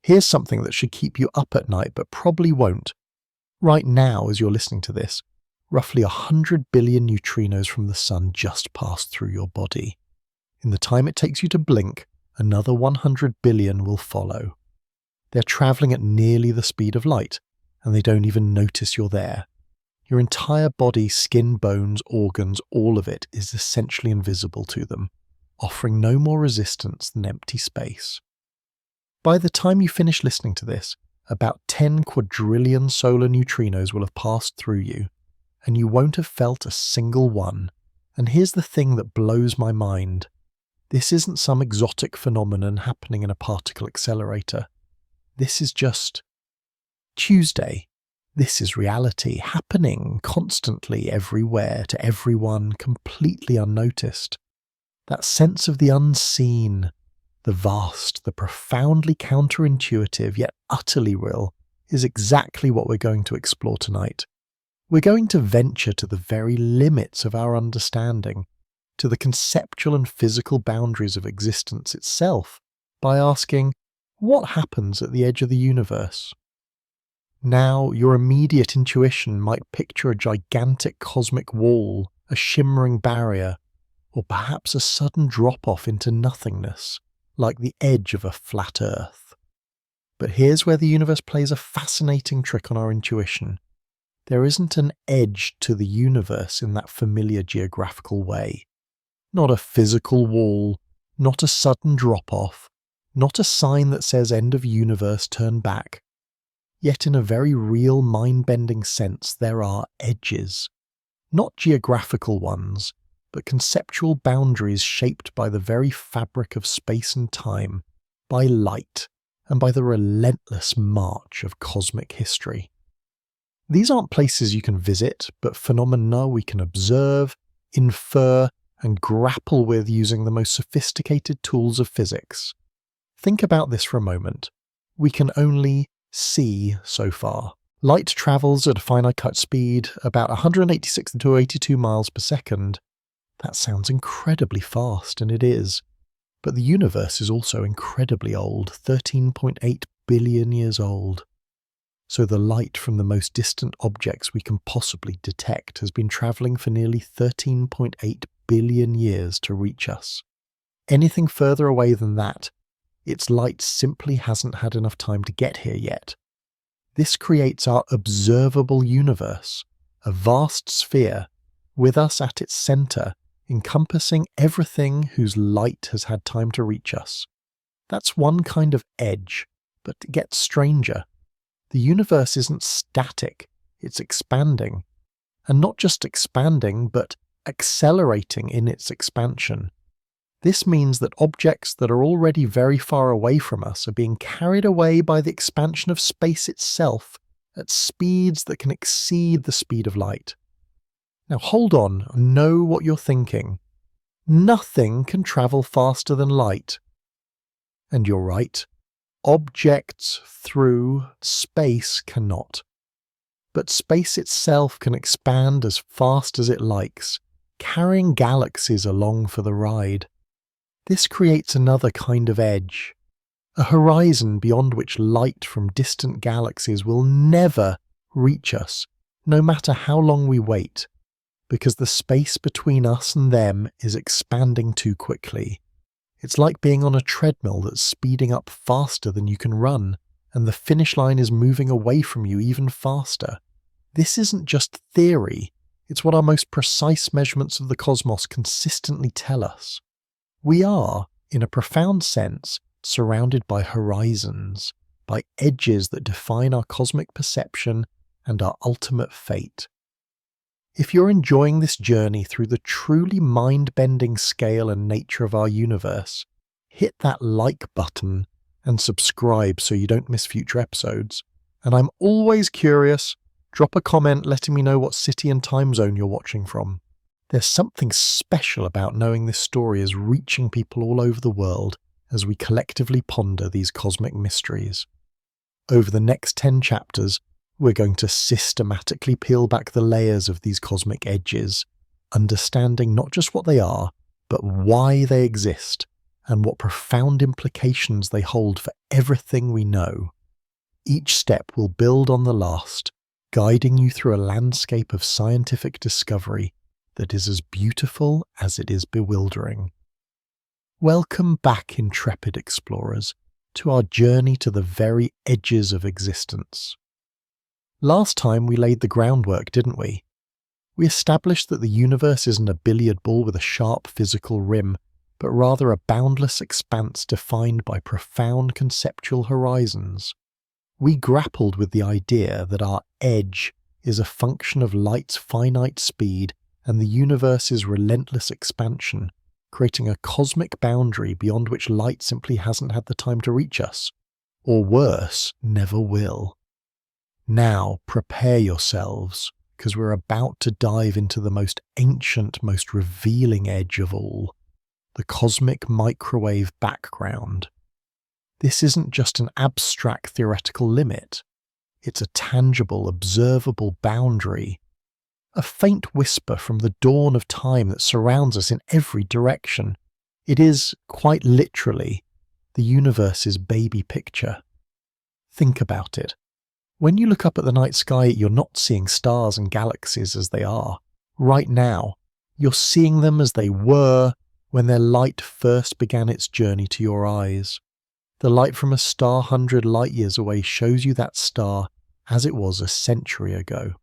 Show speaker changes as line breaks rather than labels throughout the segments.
Here's something that should keep you up at night but probably won't. Right now, as you're listening to this, roughly 100 billion neutrinos from the sun just passed through your body. In the time it takes you to blink, another 100 billion will follow. They're travelling at nearly the speed of light, and they don't even notice you're there. Your entire body, skin, bones, organs, all of it is essentially invisible to them, offering no more resistance than empty space. By the time you finish listening to this, about 10 quadrillion solar neutrinos will have passed through you, and you won't have felt a single one. And here's the thing that blows my mind. This isn't some exotic phenomenon happening in a particle accelerator. This is just Tuesday. This is reality, happening constantly everywhere, to everyone, completely unnoticed. That sense of the unseen, the vast, the profoundly counterintuitive, yet utterly real, is exactly what we're going to explore tonight. We're going to venture to the very limits of our understanding, to the conceptual and physical boundaries of existence itself, by asking, what happens at the edge of the universe? Now, your immediate intuition might picture a gigantic cosmic wall, a shimmering barrier, or perhaps a sudden drop-off into nothingness, like the edge of a flat Earth. But here's where the universe plays a fascinating trick on our intuition. There isn't an edge to the universe in that familiar geographical way. Not a physical wall, not a sudden drop-off, not a sign that says end of universe, turn back. Yet in a very real mind-bending sense there are edges. Not geographical ones, but conceptual boundaries shaped by the very fabric of space and time, by light, and by the relentless march of cosmic history. These aren't places you can visit, but phenomena we can observe, infer, and grapple with using the most sophisticated tools of physics. Think about this for a moment. We can only see so far. Light travels at a finite speed, about 186 to 82 miles per second. That sounds incredibly fast, and it is. But the universe is also incredibly old, 13.8 billion years old. So the light from the most distant objects we can possibly detect has been travelling for nearly 13.8 billion years to reach us. Anything further away than that, its light simply hasn't had enough time to get here yet. This creates our observable universe, a vast sphere, with us at its centre, encompassing everything whose light has had time to reach us. That's one kind of edge, but it gets stranger. The universe isn't static, it's expanding. And not just expanding, but accelerating in its expansion. This means that objects that are already very far away from us are being carried away by the expansion of space itself at speeds that can exceed the speed of light. Now hold on, know what you're thinking. Nothing can travel faster than light. And you're right. Objects through space cannot. But space itself can expand as fast as it likes, carrying galaxies along for the ride. This creates another kind of edge, a horizon beyond which light from distant galaxies will never reach us, no matter how long we wait, because the space between us and them is expanding too quickly. It's like being on a treadmill that's speeding up faster than you can run, and the finish line is moving away from you even faster. This isn't just theory, it's what our most precise measurements of the cosmos consistently tell us. We are, in a profound sense, surrounded by horizons, by edges that define our cosmic perception and our ultimate fate. If you're enjoying this journey through the truly mind-bending scale and nature of our universe, hit that like button and subscribe so you don't miss future episodes. And I'm always curious, drop a comment letting me know what city and time zone you're watching from. There's something special about knowing this story is reaching people all over the world as we collectively ponder these cosmic mysteries. Over the next 10 chapters, we're going to systematically peel back the layers of these cosmic edges, understanding not just what they are, but why they exist, and what profound implications they hold for everything we know. Each step will build on the last, guiding you through a landscape of scientific discovery that is as beautiful as it is bewildering. Welcome back, intrepid explorers, to our journey to the very edges of existence. Last time we laid the groundwork, didn't we? We established that the universe isn't a billiard ball with a sharp physical rim, but rather a boundless expanse defined by profound conceptual horizons. We grappled with the idea that our edge is a function of light's finite speed and the universe's relentless expansion, creating a cosmic boundary beyond which light simply hasn't had the time to reach us, or worse, never will. Now prepare yourselves, because we're about to dive into the most ancient, most revealing edge of all, the cosmic microwave background. This isn't just an abstract theoretical limit. It's a tangible, observable boundary, a faint whisper from the dawn of time that surrounds us in every direction. It is, quite literally, the universe's baby picture. Think about it. When you look up at the night sky, you're not seeing stars and galaxies as they are. Right now, you're seeing them as they were when their light first began its journey to your eyes. The light from a star 100 light-years away shows you that star as it was a century ago.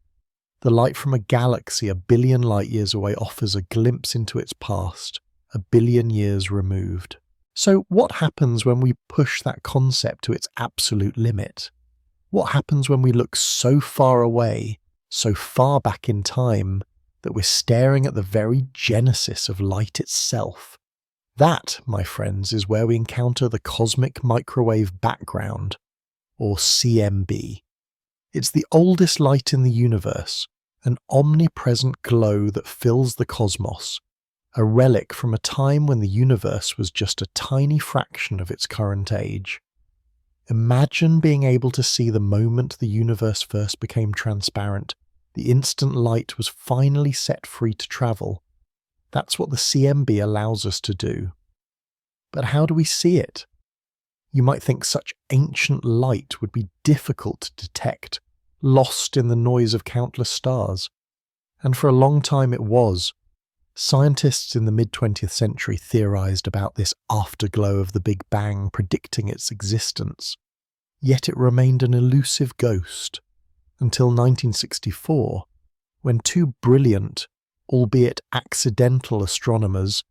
The light from a galaxy 1 billion light-years away offers a glimpse into its past, 1 billion years removed. So what happens when we push that concept to its absolute limit? What happens when we look so far away, so far back in time, that we're staring at the very genesis of light itself? That, my friends, is where we encounter the cosmic microwave background, or CMB. It's the oldest light in the universe, an omnipresent glow that fills the cosmos, a relic from a time when the universe was just a tiny fraction of its current age. Imagine being able to see the moment the universe first became transparent, the instant light was finally set free to travel. That's what the CMB allows us to do. But how do we see it? You might think such ancient light would be difficult to detect, lost in the noise of countless stars. And for a long time it was. Scientists in the mid-20th century theorized about this afterglow of the Big Bang, predicting its existence. Yet it remained an elusive ghost, until 1964, when two brilliant, albeit accidental astronomers,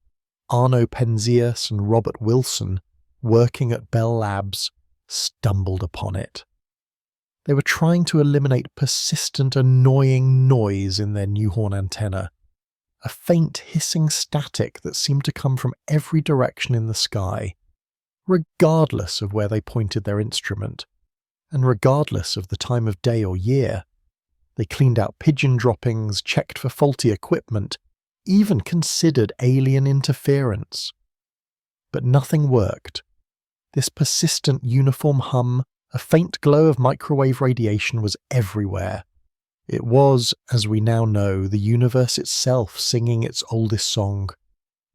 Arno Penzias and Robert Wilson, working at Bell Labs, stumbled upon it. They were trying to eliminate persistent, annoying noise in their Newhorn antenna, a faint hissing static that seemed to come from every direction in the sky, regardless of where they pointed their instrument, and regardless of the time of day or year. They cleaned out pigeon droppings, checked for faulty equipment, even considered alien interference. But nothing worked. This persistent uniform hum, a faint glow of microwave radiation, was everywhere. It was, as we now know, the universe itself singing its oldest song.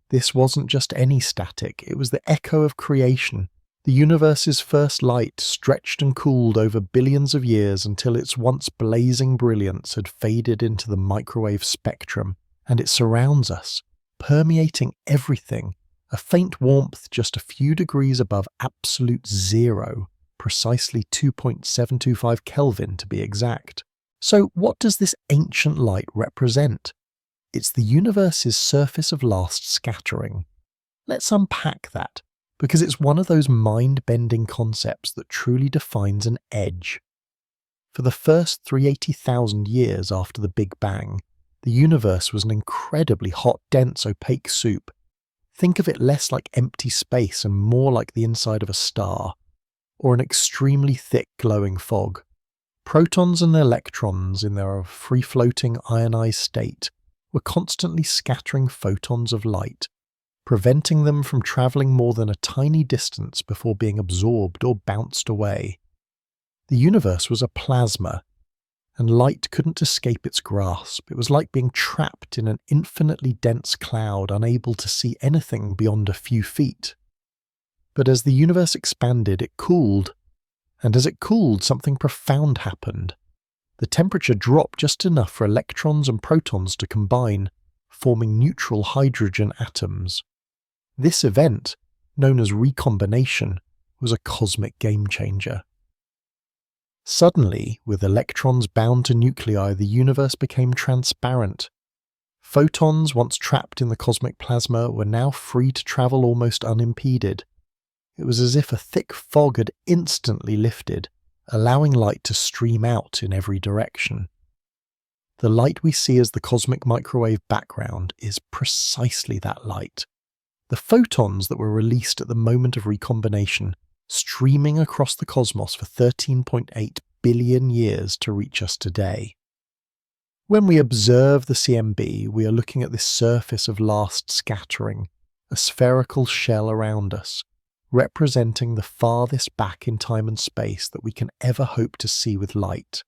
This wasn't just any static, it was the echo of creation. The universe's first light stretched and cooled over billions of years until its once blazing brilliance had faded into the microwave spectrum, and it surrounds us, permeating everything, a faint warmth just a few degrees above absolute zero, precisely 2.725 Kelvin to be exact. So what does this ancient light represent? It's the universe's surface of last scattering. Let's unpack that, because it's one of those mind-bending concepts that truly defines an edge. For the first 380,000 years after the Big Bang, the universe was an incredibly hot, dense, opaque soup. Think of it less like empty space and more like the inside of a star, or an extremely thick glowing fog. Protons and electrons, in their free-floating ionized state, were constantly scattering photons of light, preventing them from travelling more than a tiny distance before being absorbed or bounced away. The universe was a plasma, and light couldn't escape its grasp. It was like being trapped in an infinitely dense cloud, unable to see anything beyond a few feet. But as the universe expanded, it cooled. And as it cooled, something profound happened. The temperature dropped just enough for electrons and protons to combine, forming neutral hydrogen atoms. This event, known as recombination, was a cosmic game-changer. Suddenly, with electrons bound to nuclei, the universe became transparent. Photons, once trapped in the cosmic plasma, were now free to travel almost unimpeded. It was as if a thick fog had instantly lifted, allowing light to stream out in every direction. The light we see as the cosmic microwave background is precisely that light. The photons that were released at the moment of recombination, streaming across the cosmos for 13.8 billion years to reach us today. When we observe the CMB, we are looking at this surface of last scattering, a spherical shell around us, representing the farthest back in time and space that we can ever hope to see with light.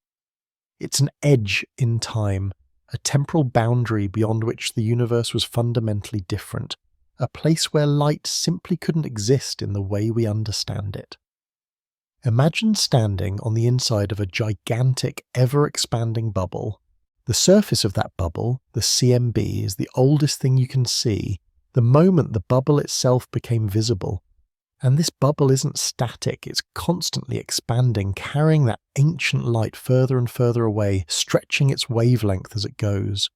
It's an edge in time, a temporal boundary beyond which the universe was fundamentally different, a place where light simply couldn't exist in the way we understand it. Imagine standing on the inside of a gigantic, ever-expanding bubble. The surface of that bubble, the CMB, is the oldest thing you can see, the moment the bubble itself became visible. And this bubble isn't static, it's constantly expanding, carrying that ancient light further and further away, stretching its wavelength as it goes.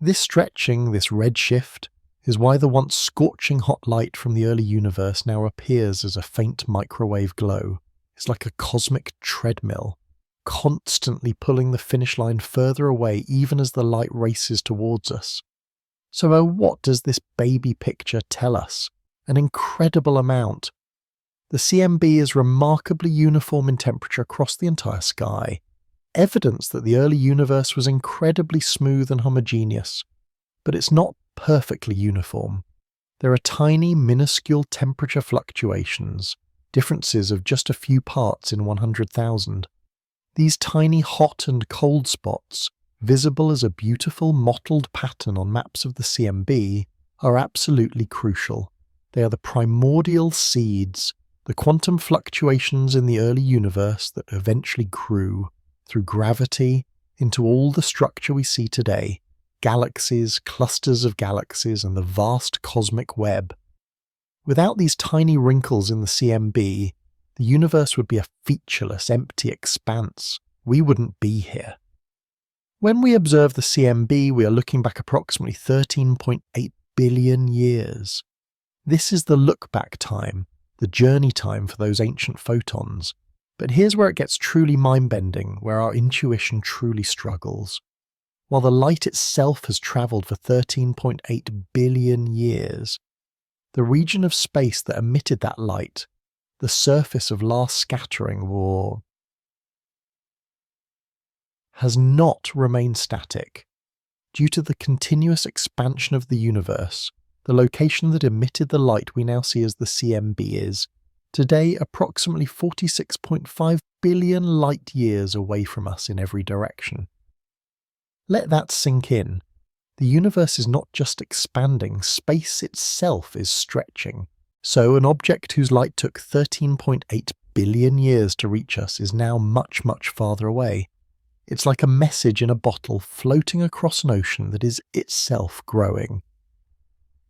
This stretching, this redshift, is why the once scorching hot light from the early universe now appears as a faint microwave glow. It's like a cosmic treadmill, constantly pulling the finish line further away even as the light races towards us. So what does this baby picture tell us? An incredible amount. The CMB is remarkably uniform in temperature across the entire sky, evidence that the early universe was incredibly smooth and homogeneous. But it's not perfectly uniform. There are tiny, minuscule temperature fluctuations, differences of just a few parts in 100,000. These tiny hot and cold spots, visible as a beautiful mottled pattern on maps of the CMB, are absolutely crucial. They are the primordial seeds, the quantum fluctuations in the early universe that eventually grew, through gravity, into all the structure we see today, galaxies, clusters of galaxies, and the vast cosmic web. Without these tiny wrinkles in the CMB, the universe would be a featureless, empty expanse. We wouldn't be here. When we observe the CMB, we are looking back approximately 13.8 billion years. This is the look-back time, the journey time for those ancient photons. But here's where it gets truly mind-bending, where our intuition truly struggles. While the light itself has travelled for 13.8 billion years, the region of space that emitted that light, the surface of last scattering, has not remained static. Due to the continuous expansion of the universe, the location that emitted the light we now see as the CMB is, today approximately 46.5 billion light-years away from us in every direction. Let that sink in. The universe is not just expanding, space itself is stretching. So an object whose light took 13.8 billion years to reach us is now much, much farther away. It's like a message in a bottle floating across an ocean that is itself growing.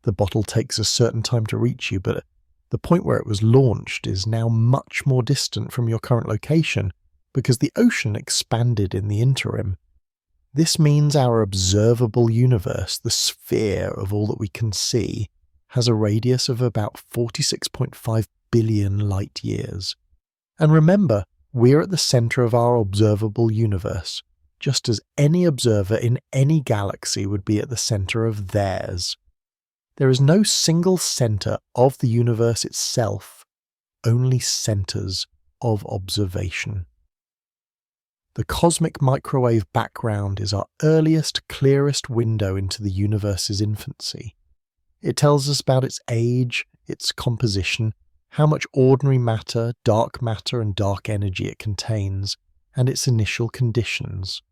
The bottle takes a certain time to reach you, but the point where it was launched is now much more distant from your current location because the ocean expanded in the interim. This means our observable universe, the sphere of all that we can see, has a radius of about 46.5 billion light years. And remember, we're at the centre of our observable universe, just as any observer in any galaxy would be at the centre of theirs. There is no single centre of the universe itself, only centres of observation. The cosmic microwave background is our earliest, clearest window into the universe's infancy. It tells us about its age, its composition, how much ordinary matter, dark matter, and dark energy it contains, and its initial conditions.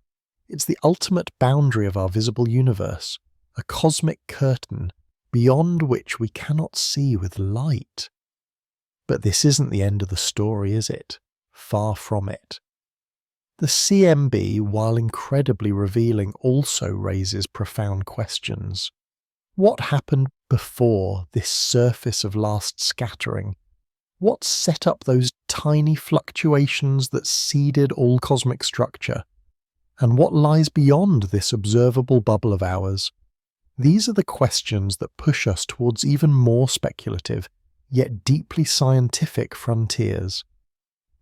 It's the ultimate boundary of our visible universe, a cosmic curtain beyond which we cannot see with light. But this isn't the end of the story, is it? Far from it. The CMB, while incredibly revealing, also raises profound questions. What happened before this surface of last scattering? What set up those tiny fluctuations that seeded all cosmic structure? And what lies beyond this observable bubble of ours? These are the questions that push us towards even more speculative, yet deeply scientific frontiers.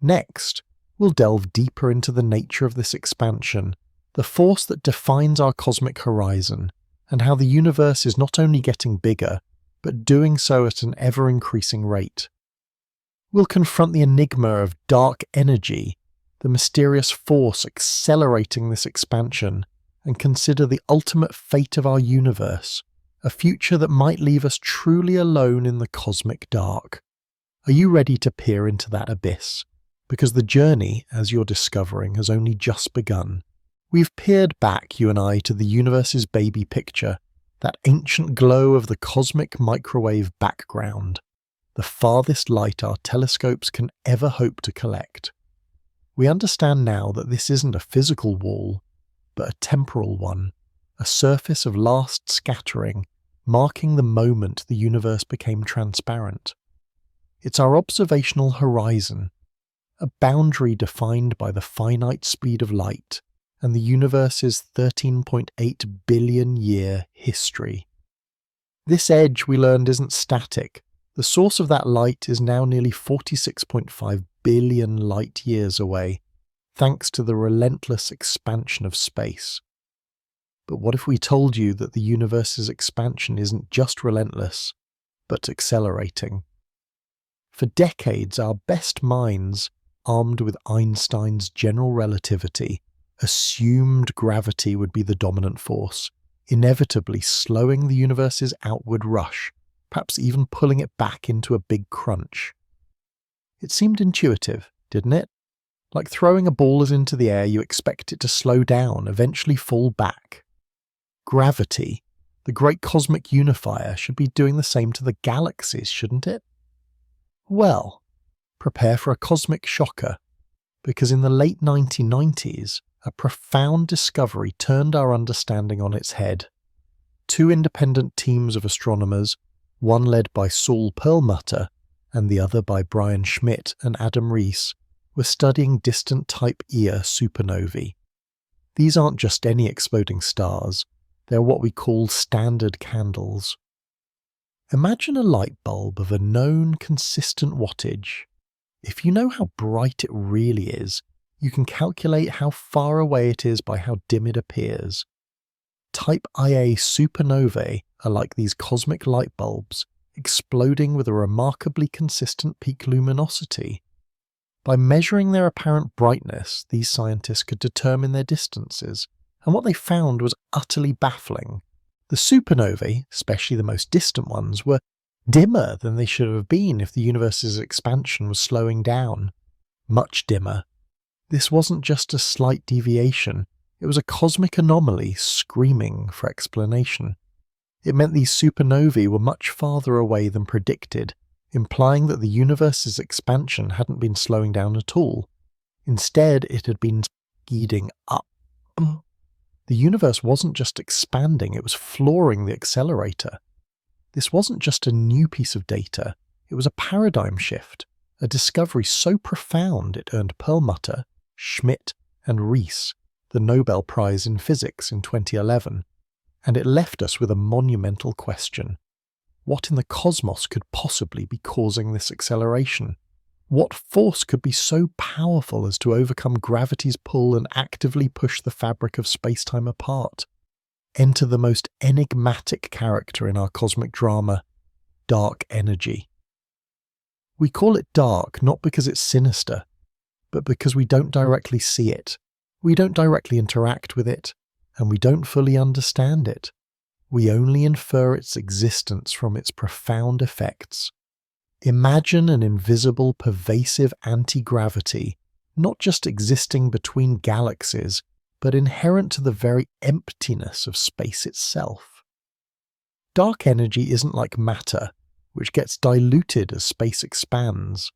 Next, we'll delve deeper into the nature of this expansion, the force that defines our cosmic horizon, and how the universe is not only getting bigger, but doing so at an ever-increasing rate. We'll confront the enigma of dark energy, the mysterious force accelerating this expansion, and consider the ultimate fate of our universe, a future that might leave us truly alone in the cosmic dark. Are you ready to peer into that abyss? Because the journey, as you're discovering, has only just begun. We've peered back, you and I, to the universe's baby picture, that ancient glow of the cosmic microwave background, the farthest light our telescopes can ever hope to collect. We understand now that this isn't a physical wall, but a temporal one, a surface of last scattering, marking the moment the universe became transparent. It's our observational horizon, a boundary defined by the finite speed of light and the universe's 13.8 billion year history. This edge, we learned, isn't static. The source of that light is now nearly 46.5 billion light years away, thanks to the relentless expansion of space. But what if we told you that the universe's expansion isn't just relentless, but accelerating? For decades, our best minds, armed with Einstein's general relativity, assumed gravity would be the dominant force, inevitably slowing the universe's outward rush, perhaps even pulling it back into a big crunch. It seemed intuitive, didn't it? Like throwing a ball into the air, you expect it to slow down, eventually fall back. Gravity, the great cosmic unifier, should be doing the same to the galaxies, shouldn't it? Well, prepare for a cosmic shocker, because in the late 1990s, a profound discovery turned our understanding on its head. Two independent teams of astronomers, one led by Saul Perlmutter and the other by Brian Schmidt and Adam Rees, were studying distant Type Ia supernovae. These aren't just any exploding stars, they're what we call standard candles. Imagine a light bulb of a known consistent wattage. If you know how bright it really is, you can calculate how far away it is by how dim it appears. Type Ia supernovae are like these cosmic light bulbs, exploding with a remarkably consistent peak luminosity. By measuring their apparent brightness, these scientists could determine their distances, and what they found was utterly baffling. The supernovae, especially the most distant ones, were dimmer than they should have been if the universe's expansion was slowing down. Much dimmer. This wasn't just a slight deviation, it was a cosmic anomaly screaming for explanation. It meant these supernovae were much farther away than predicted, implying that the universe's expansion hadn't been slowing down at all. Instead, it had been speeding up. The universe wasn't just expanding, it was flooring the accelerator. This wasn't just a new piece of data, it was a paradigm shift, a discovery so profound it earned Perlmutter, Schmidt, and Rees the Nobel Prize in Physics in 2011, and it left us with a monumental question. What in the cosmos could possibly be causing this acceleration? What force could be so powerful as to overcome gravity's pull and actively push the fabric of space-time apart? Enter the most enigmatic character in our cosmic drama, dark energy. We call it dark not because it's sinister, but because we don't directly see it, we don't directly interact with it, and we don't fully understand it. We only infer its existence from its profound effects. Imagine an invisible, pervasive anti-gravity, not just existing between galaxies, but inherent to the very emptiness of space itself. Dark energy isn't like matter, which gets diluted as space expands.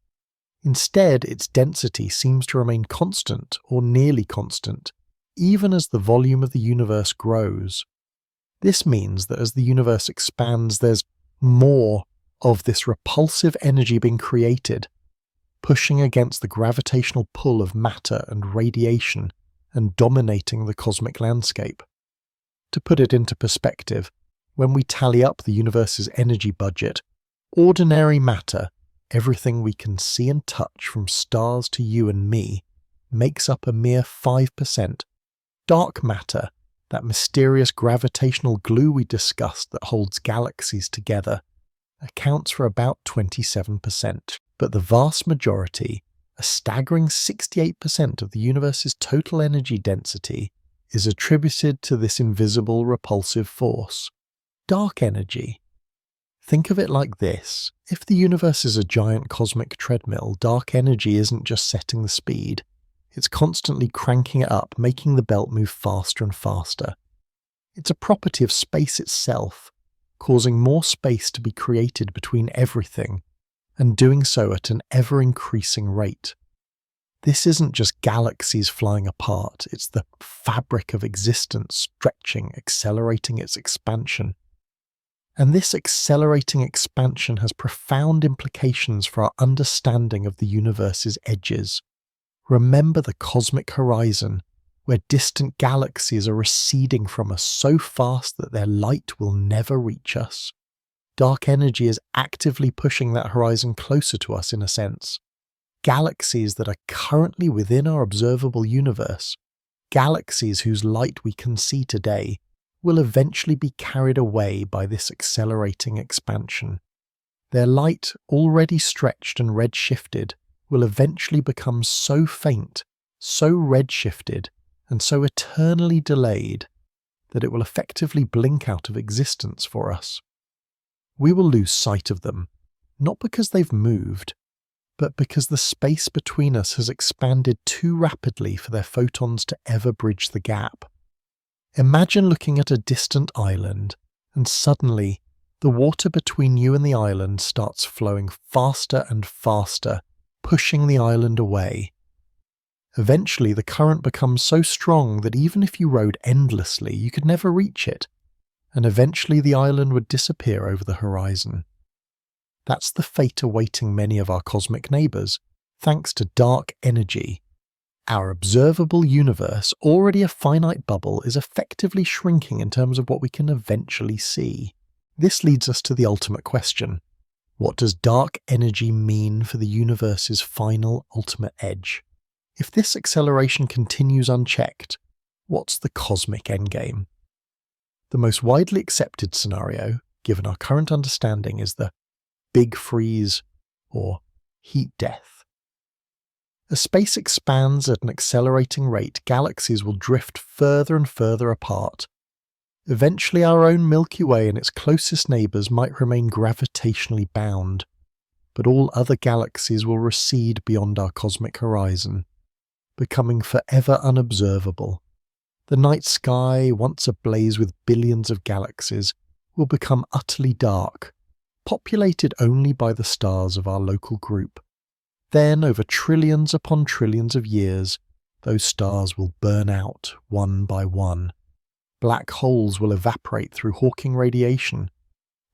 Instead, its density seems to remain constant or nearly constant, even as the volume of the universe grows. This means that as the universe expands, there's more of this repulsive energy being created, pushing against the gravitational pull of matter and radiation and dominating the cosmic landscape. To put it into perspective, when we tally up the universe's energy budget, ordinary matter, everything we can see and touch from stars to you and me, makes up a mere 5%. Dark matter, that mysterious gravitational glue we discussed that holds galaxies together, accounts for about 27%. But the vast majority, a staggering 68% of the universe's total energy density, is attributed to this invisible repulsive force, dark energy. Think of it like this: if the universe is a giant cosmic treadmill, dark energy isn't just setting the speed, it's constantly cranking it up, making the belt move faster and faster. It's a property of space itself, causing more space to be created between everything, and doing so at an ever-increasing rate. This isn't just galaxies flying apart, it's the fabric of existence stretching, accelerating its expansion. And this accelerating expansion has profound implications for our understanding of the universe's edges. Remember the cosmic horizon, where distant galaxies are receding from us so fast that their light will never reach us. Dark energy is actively pushing that horizon closer to us in a sense. Galaxies that are currently within our observable universe, galaxies whose light we can see today, will eventually be carried away by this accelerating expansion. Their light, already stretched and redshifted, will eventually become so faint, so redshifted, and so eternally delayed that it will effectively blink out of existence for us. We will lose sight of them, not because they've moved, but because the space between us has expanded too rapidly for their photons to ever bridge the gap. Imagine looking at a distant island, and suddenly the water between you and the island starts flowing faster and faster, pushing the island away. Eventually, the current becomes so strong that even if you rowed endlessly, you could never reach it, and eventually the island would disappear over the horizon. That's the fate awaiting many of our cosmic neighbours, thanks to dark energy. Our observable universe, already a finite bubble, is effectively shrinking in terms of what we can eventually see. This leads us to the ultimate question. What does dark energy mean for the universe's final, ultimate edge? If this acceleration continues unchecked, what's the cosmic endgame? The most widely accepted scenario, given our current understanding, is the Big Freeze or heat death. As space expands at an accelerating rate, galaxies will drift further and further apart. Eventually, our own Milky Way and its closest neighbours might remain gravitationally bound, but all other galaxies will recede beyond our cosmic horizon, becoming forever unobservable. The night sky, once ablaze with billions of galaxies, will become utterly dark, populated only by the stars of our local group. Then, over trillions upon trillions of years, those stars will burn out one by one. Black holes will evaporate through Hawking radiation.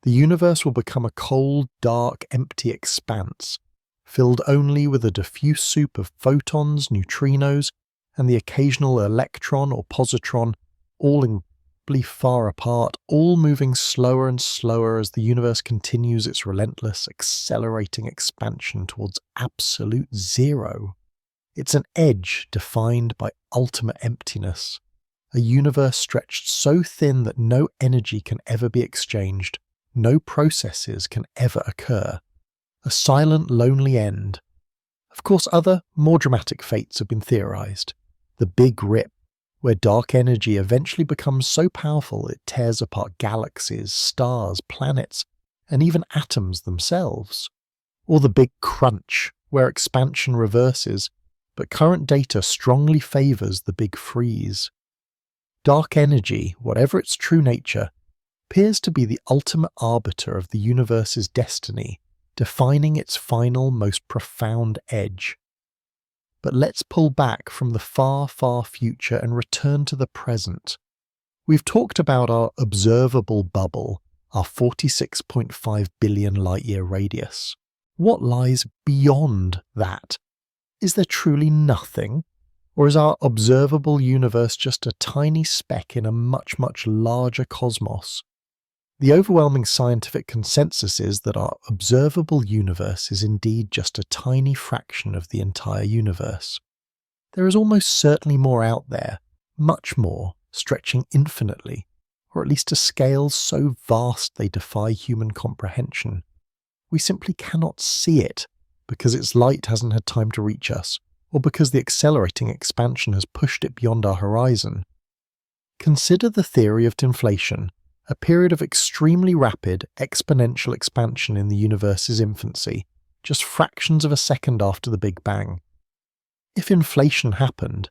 The universe will become a cold, dark, empty expanse, filled only with a diffuse soup of photons, neutrinos, and the occasional electron or positron, all incredibly far apart, all moving slower and slower as the universe continues its relentless, accelerating expansion towards absolute zero. It's an edge defined by ultimate emptiness, a universe stretched so thin that no energy can ever be exchanged, no processes can ever occur. A silent, lonely end. Of course, other, more dramatic fates have been theorized. The Big Rip, where dark energy eventually becomes so powerful it tears apart galaxies, stars, planets, and even atoms themselves. Or the Big Crunch, where expansion reverses, but current data strongly favors the Big Freeze. Dark energy, whatever its true nature, appears to be the ultimate arbiter of the universe's destiny, defining its final, most profound edge. But let's pull back from the far, far future and return to the present. We've talked about our observable bubble, our 46.5 billion light-year radius. What lies beyond that? Is there truly nothing? Or is our observable universe just a tiny speck in a much, much larger cosmos? The overwhelming scientific consensus is that our observable universe is indeed just a tiny fraction of the entire universe. There is almost certainly more out there, much more, stretching infinitely, or at least to scales so vast they defy human comprehension. We simply cannot see it because its light hasn't had time to reach us, or because the accelerating expansion has pushed it beyond our horizon. Consider the theory of inflation, a period of extremely rapid, exponential expansion in the universe's infancy, just fractions of a second after the Big Bang. If inflation happened,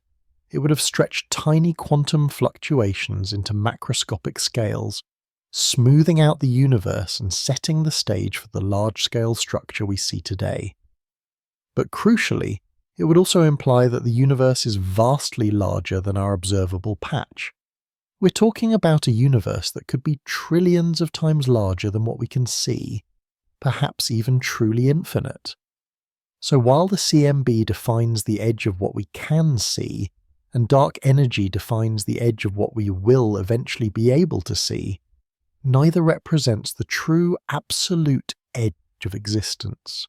it would have stretched tiny quantum fluctuations into macroscopic scales, smoothing out the universe and setting the stage for the large-scale structure we see today. But crucially, it would also imply that the universe is vastly larger than our observable patch. We're talking about a universe that could be trillions of times larger than what we can see, perhaps even truly infinite. So while the CMB defines the edge of what we can see, and dark energy defines the edge of what we will eventually be able to see, neither represents the true absolute edge of existence.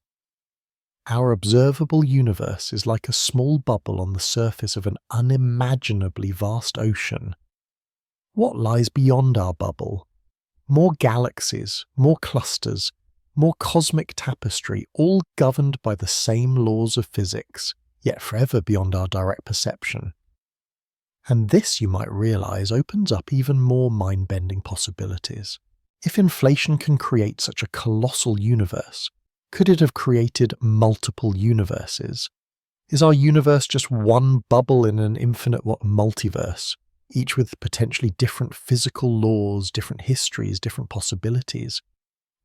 Our observable universe is like a small bubble on the surface of an unimaginably vast ocean. What lies beyond our bubble? More galaxies, more clusters, more cosmic tapestry, all governed by the same laws of physics, yet forever beyond our direct perception. And this, you might realize, opens up even more mind-bending possibilities. If inflation can create such a colossal universe, could it have created multiple universes? Is our universe just one bubble in an infinite multiverse, each with potentially different physical laws, different histories, different possibilities?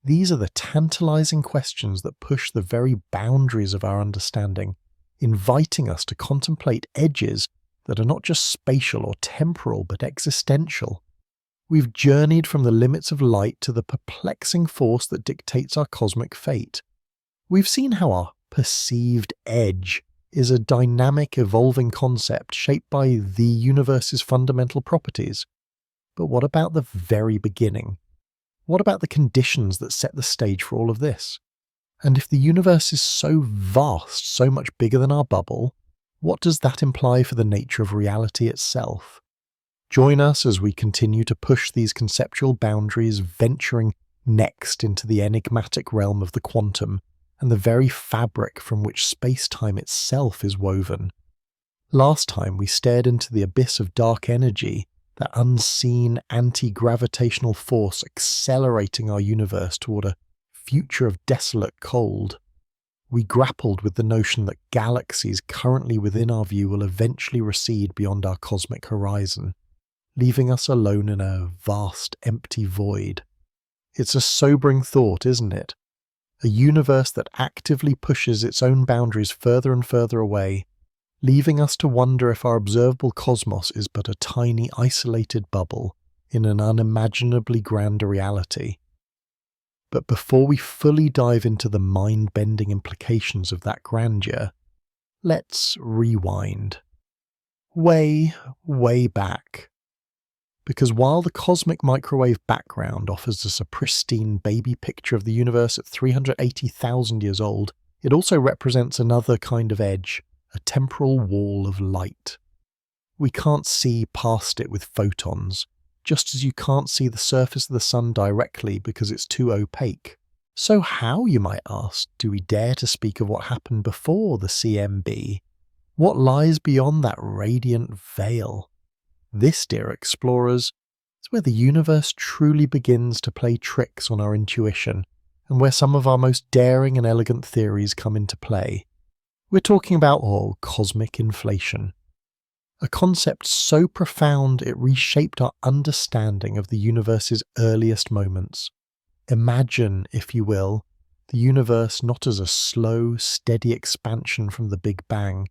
These are the tantalizing questions that push the very boundaries of our understanding, inviting us to contemplate edges that are not just spatial or temporal, but existential. We've journeyed from the limits of light to the perplexing force that dictates our cosmic fate. We've seen how our perceived edge is a dynamic, evolving concept shaped by the universe's fundamental properties. But what about the very beginning? What about the conditions that set the stage for all of this? And if the universe is so vast, so much bigger than our bubble, what does that imply for the nature of reality itself? Join us as we continue to push these conceptual boundaries, venturing next into the enigmatic realm of the quantum, and the very fabric from which space-time itself is woven. Last time we stared into the abyss of dark energy, that unseen anti-gravitational force accelerating our universe toward a future of desolate cold. We grappled with the notion that galaxies currently within our view will eventually recede beyond our cosmic horizon, leaving us alone in a vast, empty void. It's a sobering thought, isn't it? A universe that actively pushes its own boundaries further and further away, leaving us to wonder if our observable cosmos is but a tiny, isolated bubble in an unimaginably grander reality. But before we fully dive into the mind-bending implications of that grandeur, let's rewind. Way, way back. Because while the cosmic microwave background offers us a pristine baby picture of the universe at 380,000 years old, it also represents another kind of edge, a temporal wall of light. We can't see past it with photons, just as you can't see the surface of the sun directly because it's too opaque. So how, you might ask, do we dare to speak of what happened before the CMB? What lies beyond that radiant veil? This, dear explorers, is where the universe truly begins to play tricks on our intuition, and where some of our most daring and elegant theories come into play. We're talking about cosmic inflation. a concept so profound it reshaped our understanding of the universe's earliest moments. Imagine, if you will, the universe not as a slow, steady expansion from the Big Bang,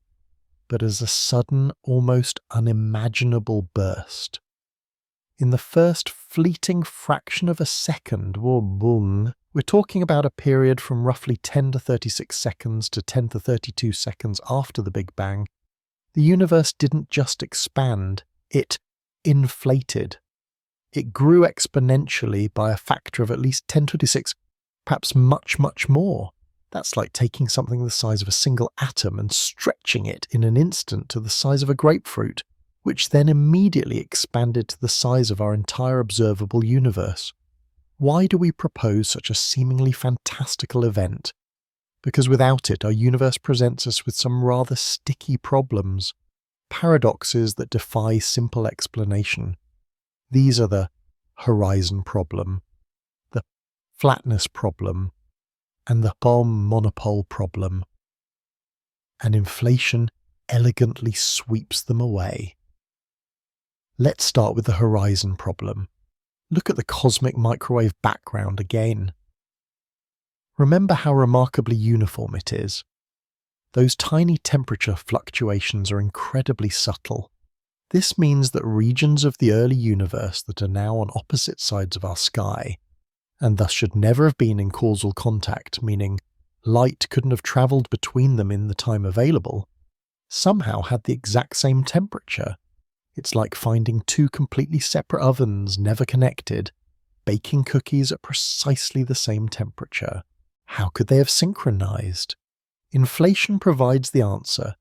but as a sudden, almost unimaginable burst. In the first fleeting fraction of a second, we're talking about a period from roughly 10 to 36 seconds to 10 to 32 seconds after the Big Bang, the universe didn't just expand, it inflated. It grew exponentially by a factor of at least 10 to the 6, perhaps much, much more. That's like taking something the size of a single atom and stretching it in an instant to the size of a grapefruit, which then immediately expanded to the size of our entire observable universe. Why do we propose such a seemingly fantastical event? Because without it, our universe presents us with some rather sticky problems, paradoxes that defy simple explanation. These are the horizon problem, the flatness problem, and the bomb monopole problem. And inflation elegantly sweeps them away. Let's start with the horizon problem. Look at the cosmic microwave background again. Remember how remarkably uniform it is. Those tiny temperature fluctuations are incredibly subtle. This means that regions of the early universe that are now on opposite sides of our sky, and thus should never have been in causal contact, meaning light couldn't have travelled between them in the time available, somehow had the exact same temperature. It's like finding two completely separate ovens, never connected, baking cookies at precisely the same temperature. How could they have synchronized? Inflation provides the answer.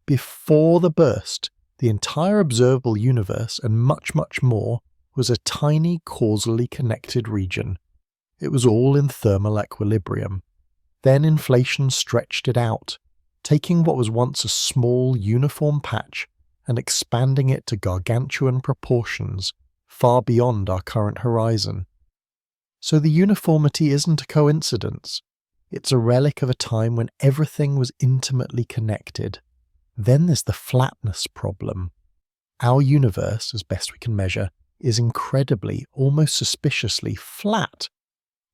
Before the burst, the entire observable universe and much, much more was a tiny causally connected region. It was all in thermal equilibrium. Then inflation stretched it out, taking what was once a small, uniform patch and expanding it to gargantuan proportions, far beyond our current horizon. So the uniformity isn't a coincidence. It's a relic of a time when everything was intimately connected. Then there's the flatness problem. Our universe, as best we can measure, is incredibly, almost suspiciously flat.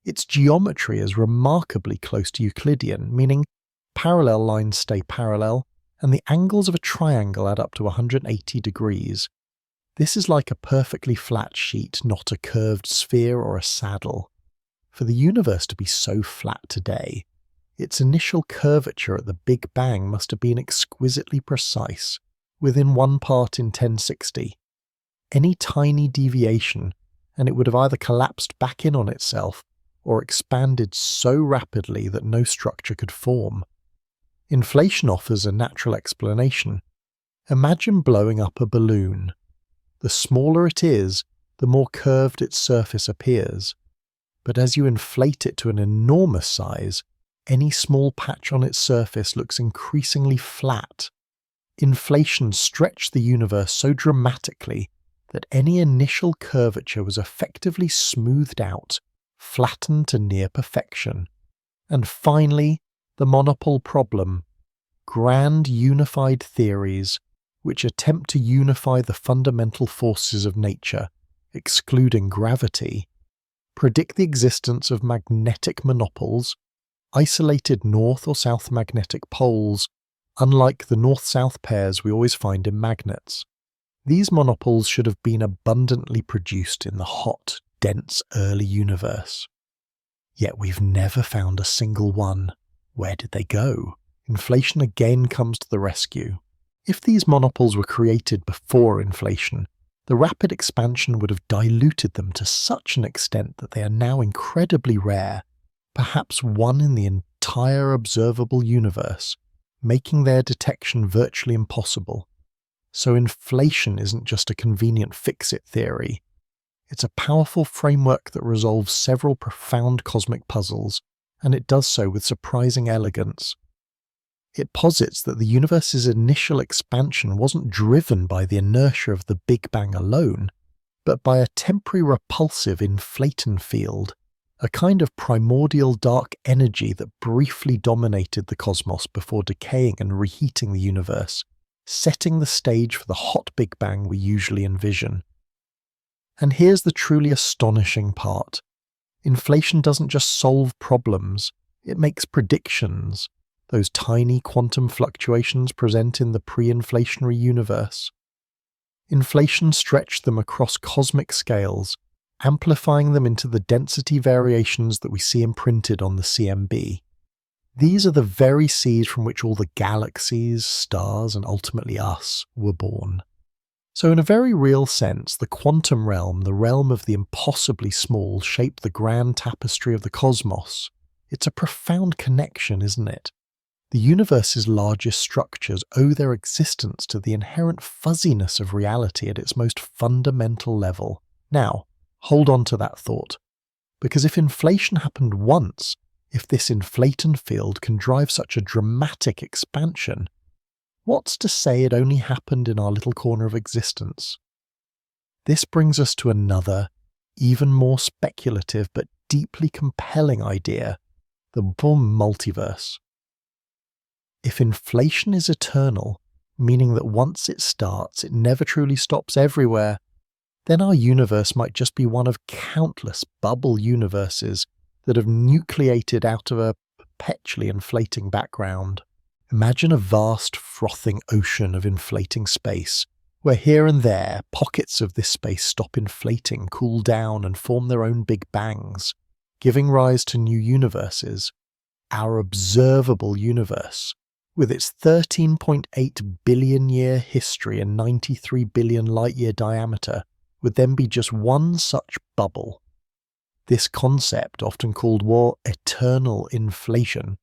Its geometry is remarkably close to Euclidean, meaning parallel lines stay parallel, and the angles of a triangle add up to 180 degrees. This is like a perfectly flat sheet, not a curved sphere or a saddle. For the universe to be so flat today, its initial curvature at the Big Bang must have been exquisitely precise, within 1 part in 1060. Any tiny deviation, and it would have either collapsed back in on itself or expanded so rapidly that no structure could form. Inflation offers a natural explanation. Imagine blowing up a balloon. The smaller it is, the more curved its surface appears. But as you inflate it to an enormous size, any small patch on its surface looks increasingly flat. Inflation stretched the universe so dramatically that any initial curvature was effectively smoothed out, flattened to near perfection. And finally, the monopole problem. Grand unified theories which attempt to unify the fundamental forces of nature, excluding gravity, predict the existence of magnetic monopoles, isolated north or south magnetic poles, unlike the north-south pairs we always find in magnets. These monopoles should have been abundantly produced in the hot, dense early universe. Yet we've never found a single one. Where did they go? Inflation again comes to the rescue. If these monopoles were created before inflation, the rapid expansion would have diluted them to such an extent that they are now incredibly rare, perhaps one in the entire observable universe, making their detection virtually impossible. So inflation isn't just a convenient fix-it theory. It's a powerful framework that resolves several profound cosmic puzzles, and it does so with surprising elegance. It posits that the universe's initial expansion wasn't driven by the inertia of the Big Bang alone, but by a temporary repulsive inflaton field, a kind of primordial dark energy that briefly dominated the cosmos before decaying and reheating the universe, setting the stage for the hot Big Bang we usually envision. And here's the truly astonishing part. Inflation doesn't just solve problems, it makes predictions, those tiny quantum fluctuations present in the pre-inflationary universe. Inflation stretched them across cosmic scales, amplifying them into the density variations that we see imprinted on the CMB. These are the very seeds from which all the galaxies, stars, and ultimately us were born. So in a very real sense, the quantum realm, the realm of the impossibly small, shaped the grand tapestry of the cosmos. It's a profound connection, isn't it? The universe's largest structures owe their existence to the inherent fuzziness of reality at its most fundamental level. Now, hold on to that thought. Because if inflation happened once, if this inflaton field can drive such a dramatic expansion, what's to say it only happened in our little corner of existence? This brings us to another, even more speculative but deeply compelling idea, the multiverse. If inflation is eternal, meaning that once it starts, it never truly stops everywhere, then our universe might just be one of countless bubble universes that have nucleated out of a perpetually inflating background. Imagine a vast, frothing ocean of inflating space, where here and there pockets of this space stop inflating, cool down, and form their own big bangs, giving rise to new universes. Our observable universe, with its 13.8 billion year history and 93 billion light-year diameter, would then be just one such bubble. This concept, often called eternal inflation,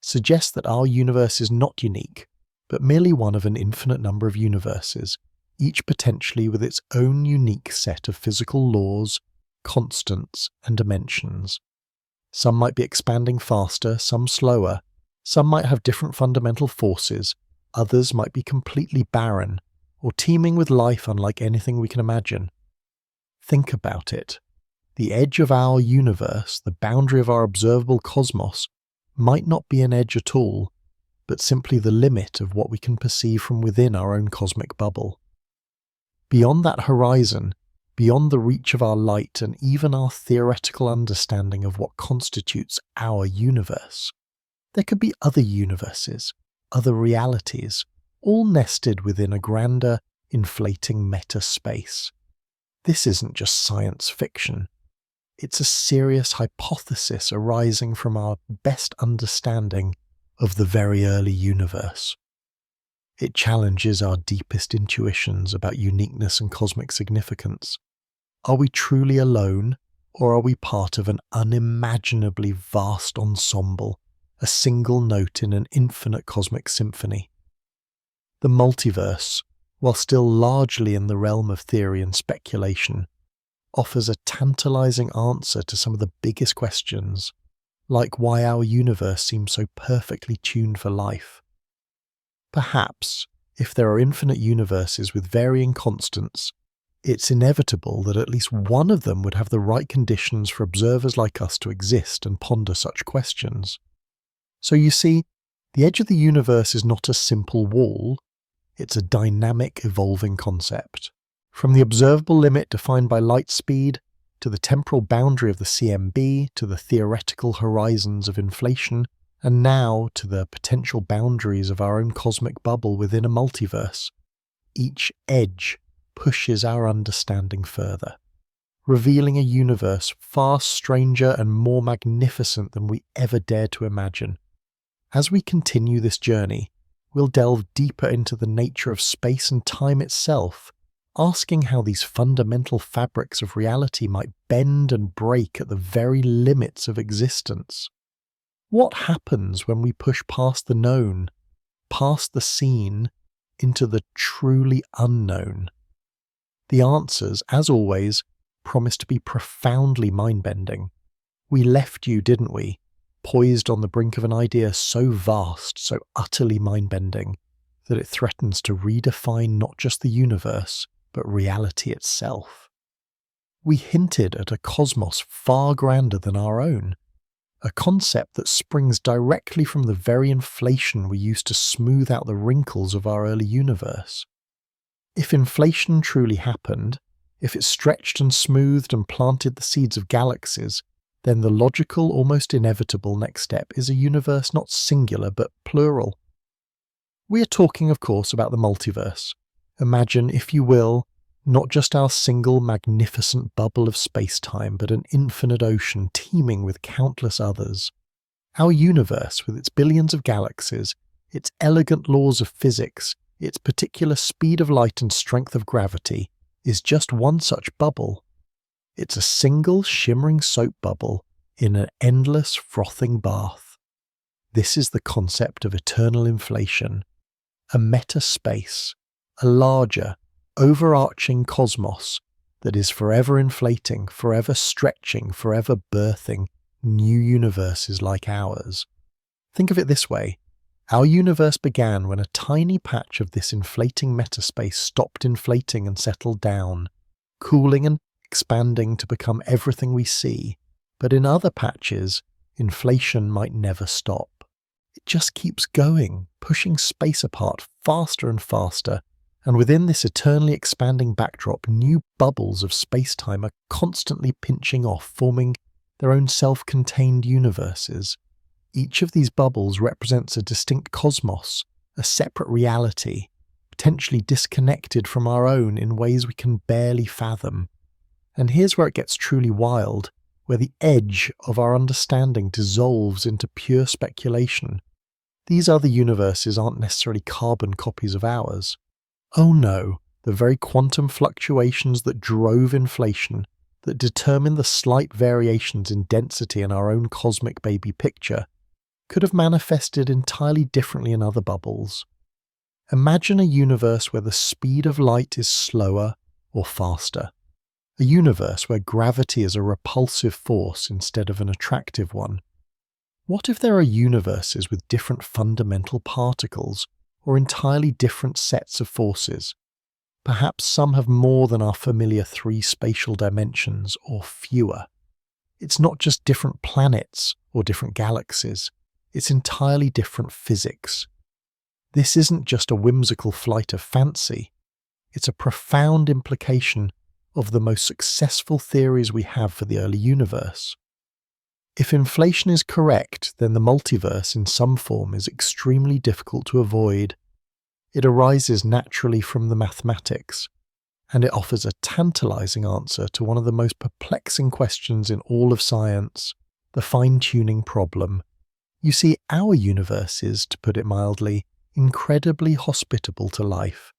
suggests that our universe is not unique, but merely one of an infinite number of universes, each potentially with its own unique set of physical laws, constants, and dimensions. Some might be expanding faster, some slower. Some might have different fundamental forces, others might be completely barren, or teeming with life unlike anything we can imagine. Think about it. The edge of our universe, the boundary of our observable cosmos, might not be an edge at all, but simply the limit of what we can perceive from within our own cosmic bubble. Beyond that horizon, beyond the reach of our light and even our theoretical understanding of what constitutes our universe, there could be other universes, other realities, all nested within a grander, inflating meta-space. This isn't just science fiction. It's a serious hypothesis arising from our best understanding of the very early universe. It challenges our deepest intuitions about uniqueness and cosmic significance. Are we truly alone, or are we part of an unimaginably vast ensemble, a single note in an infinite cosmic symphony? The multiverse, while still largely in the realm of theory and speculation, offers a tantalizing answer to some of the biggest questions, like why our universe seems so perfectly tuned for life. Perhaps, if there are infinite universes with varying constants, it's inevitable that at least one of them would have the right conditions for observers like us to exist and ponder such questions. So you see, the edge of the universe is not a simple wall, it's a dynamic, evolving concept. From the observable limit defined by light speed, to the temporal boundary of the CMB, to the theoretical horizons of inflation, and now to the potential boundaries of our own cosmic bubble within a multiverse, each edge pushes our understanding further, revealing a universe far stranger and more magnificent than we ever dared to imagine. As we continue this journey, we'll delve deeper into the nature of space and time itself, asking how these fundamental fabrics of reality might bend and break at the very limits of existence. What happens when we push past the known, past the seen, into the truly unknown? The answers, as always, promise to be profoundly mind-bending. We left you, didn't we, poised on the brink of an idea so vast, so utterly mind-bending, that it threatens to redefine not just the universe, but reality itself. We hinted at a cosmos far grander than our own, a concept that springs directly from the very inflation we used to smooth out the wrinkles of our early universe. If inflation truly happened, if it stretched and smoothed and planted the seeds of galaxies, then the logical, almost inevitable next step is a universe not singular but plural. We are talking, of course, about the multiverse. Imagine, if you will, not just our single magnificent bubble of space-time, but an infinite ocean teeming with countless others. Our universe, with its billions of galaxies, its elegant laws of physics, its particular speed of light and strength of gravity, is just one such bubble. It's a single shimmering soap bubble in an endless frothing bath. This is the concept of eternal inflation, a meta-space, a larger, overarching cosmos that is forever inflating, forever stretching, forever birthing new universes like ours. Think of it this way. Our universe began when a tiny patch of this inflating metaspace stopped inflating and settled down, cooling and expanding to become everything we see. But in other patches, inflation might never stop. It just keeps going, pushing space apart faster and faster, and within this eternally expanding backdrop, new bubbles of space-time are constantly pinching off, forming their own self-contained universes. Each of these bubbles represents a distinct cosmos, a separate reality, potentially disconnected from our own in ways we can barely fathom. And here's where it gets truly wild, where the edge of our understanding dissolves into pure speculation. These other universes aren't necessarily carbon copies of ours. Oh no, the very quantum fluctuations that drove inflation, that determine the slight variations in density in our own cosmic baby picture, could have manifested entirely differently in other bubbles. Imagine a universe where the speed of light is slower or faster. A universe where gravity is a repulsive force instead of an attractive one. What if there are universes with different fundamental particles or entirely different sets of forces? Perhaps some have more than our familiar 3 spatial dimensions, or fewer. It's not just different planets or different galaxies. It's entirely different physics. This isn't just a whimsical flight of fancy. It's a profound implication of the most successful theories we have for the early universe. If inflation is correct, then the multiverse in some form is extremely difficult to avoid. It arises naturally from the mathematics, and it offers a tantalizing answer to one of the most perplexing questions in all of science, the fine-tuning problem. You see, our universe is, to put it mildly, incredibly hospitable to life.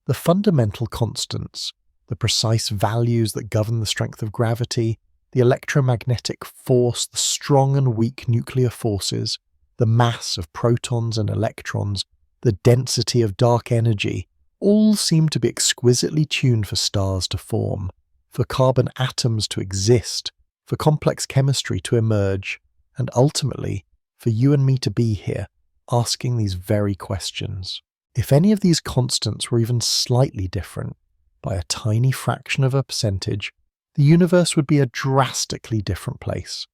The fundamental constants, the precise values that govern the strength of gravity, the electromagnetic force, the strong and weak nuclear forces, the mass of protons and electrons, the density of dark energy, all seem to be exquisitely tuned for stars to form, for carbon atoms to exist, for complex chemistry to emerge, and ultimately, for you and me to be here, asking these very questions. If any of these constants were even slightly different, by a tiny fraction of a percentage, the universe would be a drastically different place.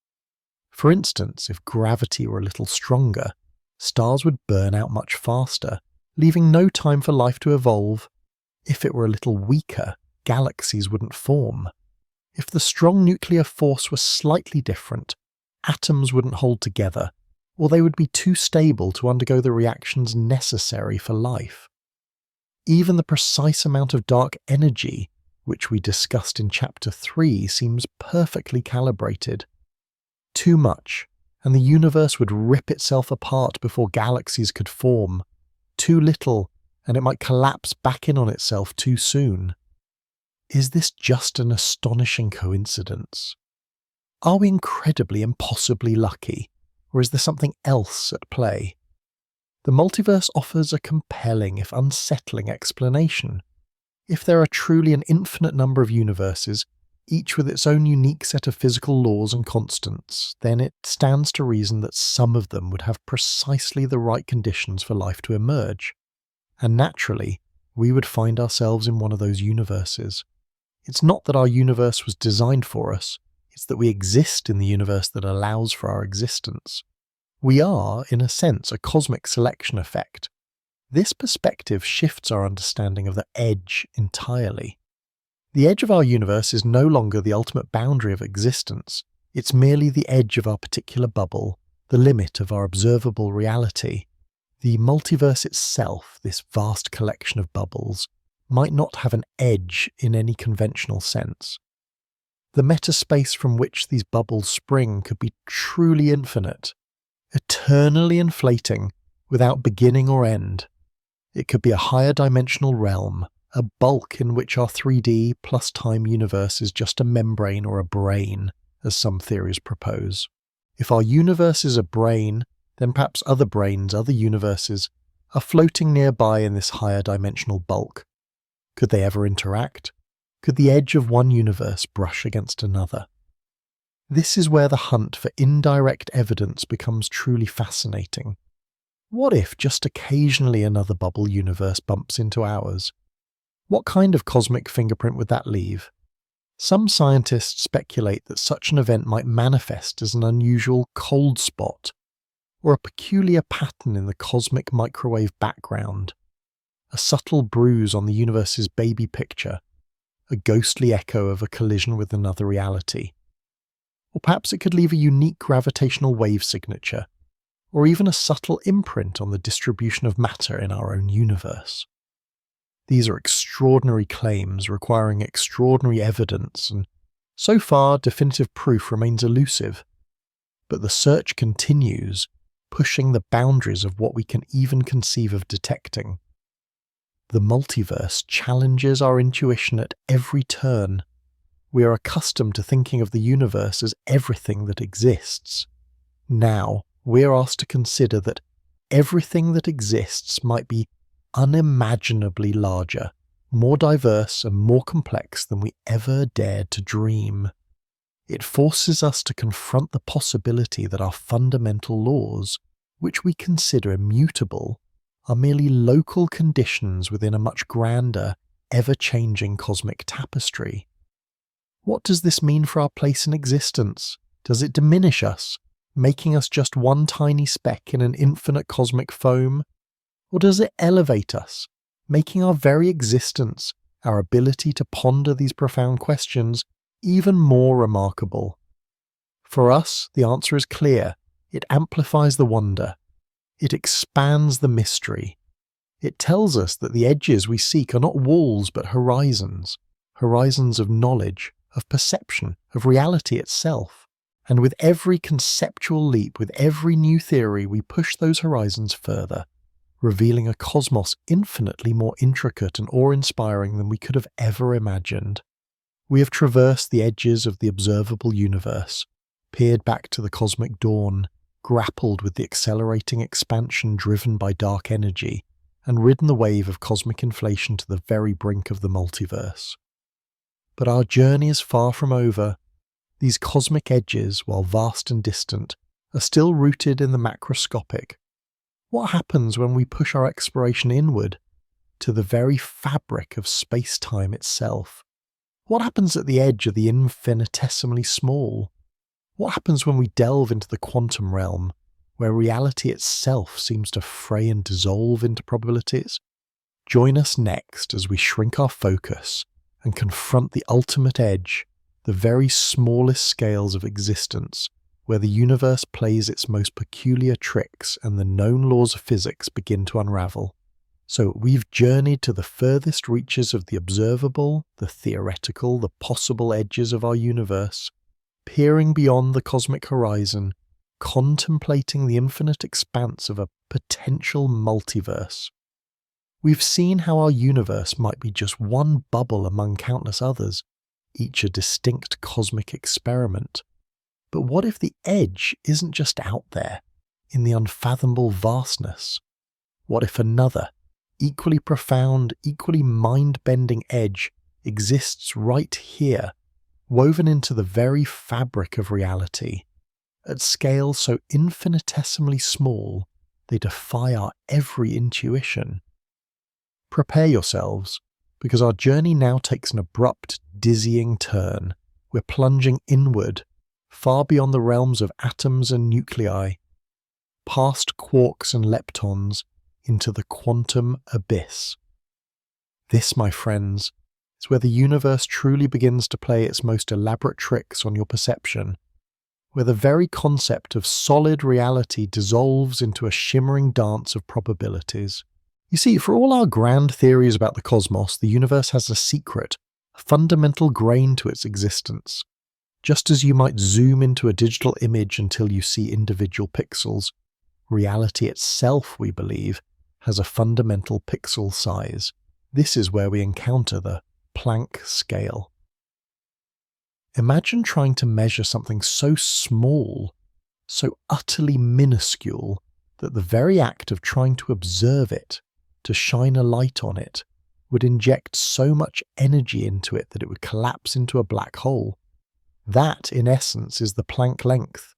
For instance, if gravity were a little stronger, stars would burn out much faster, leaving no time for life to evolve. If it were a little weaker, galaxies wouldn't form. If the strong nuclear force were slightly different, atoms wouldn't hold together, or they would be too stable to undergo the reactions necessary for life. Even the precise amount of dark energy, which we discussed in Chapter 3, seems perfectly calibrated. Too much, and the universe would rip itself apart before galaxies could form. Too little, and it might collapse back in on itself too soon. Is this just an astonishing coincidence? Are we incredibly, impossibly lucky, or is there something else at play? The multiverse offers a compelling, if unsettling, explanation. If there are truly an infinite number of universes, each with its own unique set of physical laws and constants, then it stands to reason that some of them would have precisely the right conditions for life to emerge. And naturally, we would find ourselves in one of those universes. It's not that our universe was designed for us, It's that we exist in the universe that allows for our existence. We are, in a sense, a cosmic selection effect. This perspective shifts our understanding of the edge entirely. The edge of our universe is no longer the ultimate boundary of existence. It's merely the edge of our particular bubble, the limit of our observable reality. The multiverse itself, this vast collection of bubbles, might not have an edge in any conventional sense. The metaspace from which these bubbles spring could be truly infinite, eternally inflating without beginning or end. It could be a higher dimensional realm, a bulk in which our 3D plus time universe is just a membrane or a brain, as some theories propose. If our universe is a brain, then perhaps other brains, other universes, are floating nearby in this higher dimensional bulk. Could they ever interact? Could the edge of one universe brush against another? This is where the hunt for indirect evidence becomes truly fascinating. What if just occasionally another bubble universe bumps into ours? What kind of cosmic fingerprint would that leave? Some scientists speculate that such an event might manifest as an unusual cold spot, or a peculiar pattern in the cosmic microwave background, a subtle bruise on the universe's baby picture, a ghostly echo of a collision with another reality. Or perhaps it could leave a unique gravitational wave signature, or even a subtle imprint on the distribution of matter in our own universe. These are extraordinary claims requiring extraordinary evidence, and so far definitive proof remains elusive. But the search continues, pushing the boundaries of what we can even conceive of detecting. The multiverse challenges our intuition at every turn. We are accustomed to thinking of the universe as everything that exists. Now, we are asked to consider that everything that exists might be unimaginably larger, more diverse and more complex than we ever dared to dream. It forces us to confront the possibility that our fundamental laws, which we consider immutable, are merely local conditions within a much grander, ever-changing cosmic tapestry. What does this mean for our place in existence? Does it diminish us, making us just one tiny speck in an infinite cosmic foam? Or does it elevate us, making our very existence, our ability to ponder these profound questions, even more remarkable? For us, the answer is clear. It amplifies the wonder. It expands the mystery. It tells us that the edges we seek are not walls but horizons, horizons of knowledge, of perception, of reality itself. And with every conceptual leap, with every new theory, we push those horizons further, revealing a cosmos infinitely more intricate and awe-inspiring than we could have ever imagined. We have traversed the edges of the observable universe, peered back to the cosmic dawn, grappled with the accelerating expansion driven by dark energy, and ridden the wave of cosmic inflation to the very brink of the multiverse. But our journey is far from over. These cosmic edges, while vast and distant, are still rooted in the macroscopic. What happens when we push our exploration inward, to the very fabric of space-time itself? What happens at the edge of the infinitesimally small? What happens when we delve into the quantum realm, where reality itself seems to fray and dissolve into probabilities? Join us next as we shrink our focus and confront the ultimate edge, the very smallest scales of existence, where the universe plays its most peculiar tricks and the known laws of physics begin to unravel. So we've journeyed to the furthest reaches of the observable, the theoretical, the possible edges of our universe, peering beyond the cosmic horizon, contemplating the infinite expanse of a potential multiverse. We've seen how our universe might be just one bubble among countless others, each a distinct cosmic experiment. But what if the edge isn't just out there, in the unfathomable vastness? What if another, equally profound, equally mind-bending edge exists right here, woven into the very fabric of reality, at scales so infinitesimally small they defy our every intuition? Prepare yourselves, because our journey now takes an abrupt, dizzying turn, we're plunging inward, far beyond the realms of atoms and nuclei, past quarks and leptons, into the quantum abyss. This, my friends, is where the universe truly begins to play its most elaborate tricks on your perception, where the very concept of solid reality dissolves into a shimmering dance of probabilities. You see, for all our grand theories about the cosmos, the universe has a secret, a fundamental grain to its existence. Just as you might zoom into a digital image until you see individual pixels, reality itself, we believe, has a fundamental pixel size. This is where we encounter the Planck scale. Imagine trying to measure something so small, so utterly minuscule, that the very act of trying to observe it, to shine a light on it, would inject so much energy into it that it would collapse into a black hole. That, in essence, is the Planck length,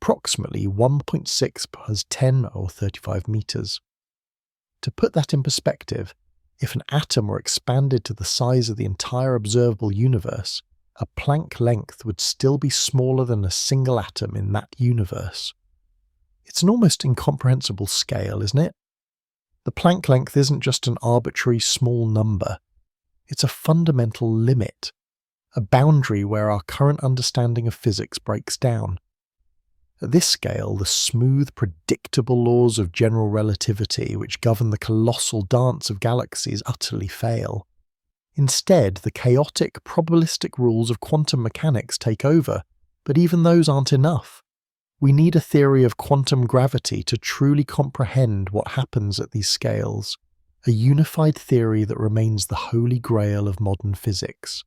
approximately 1.6 + 10 or 35 meters. To put that in perspective, if an atom were expanded to the size of the entire observable universe, a Planck length would still be smaller than a single atom in that universe. It's an almost incomprehensible scale, isn't it? The Planck length isn't just an arbitrary small number. It's a fundamental limit, a boundary where our current understanding of physics breaks down. At this scale, the smooth, predictable laws of general relativity which govern the colossal dance of galaxies utterly fail. Instead, the chaotic, probabilistic rules of quantum mechanics take over, but even those aren't enough. We need a theory of quantum gravity to truly comprehend what happens at these scales, a unified theory that remains the holy grail of modern physics.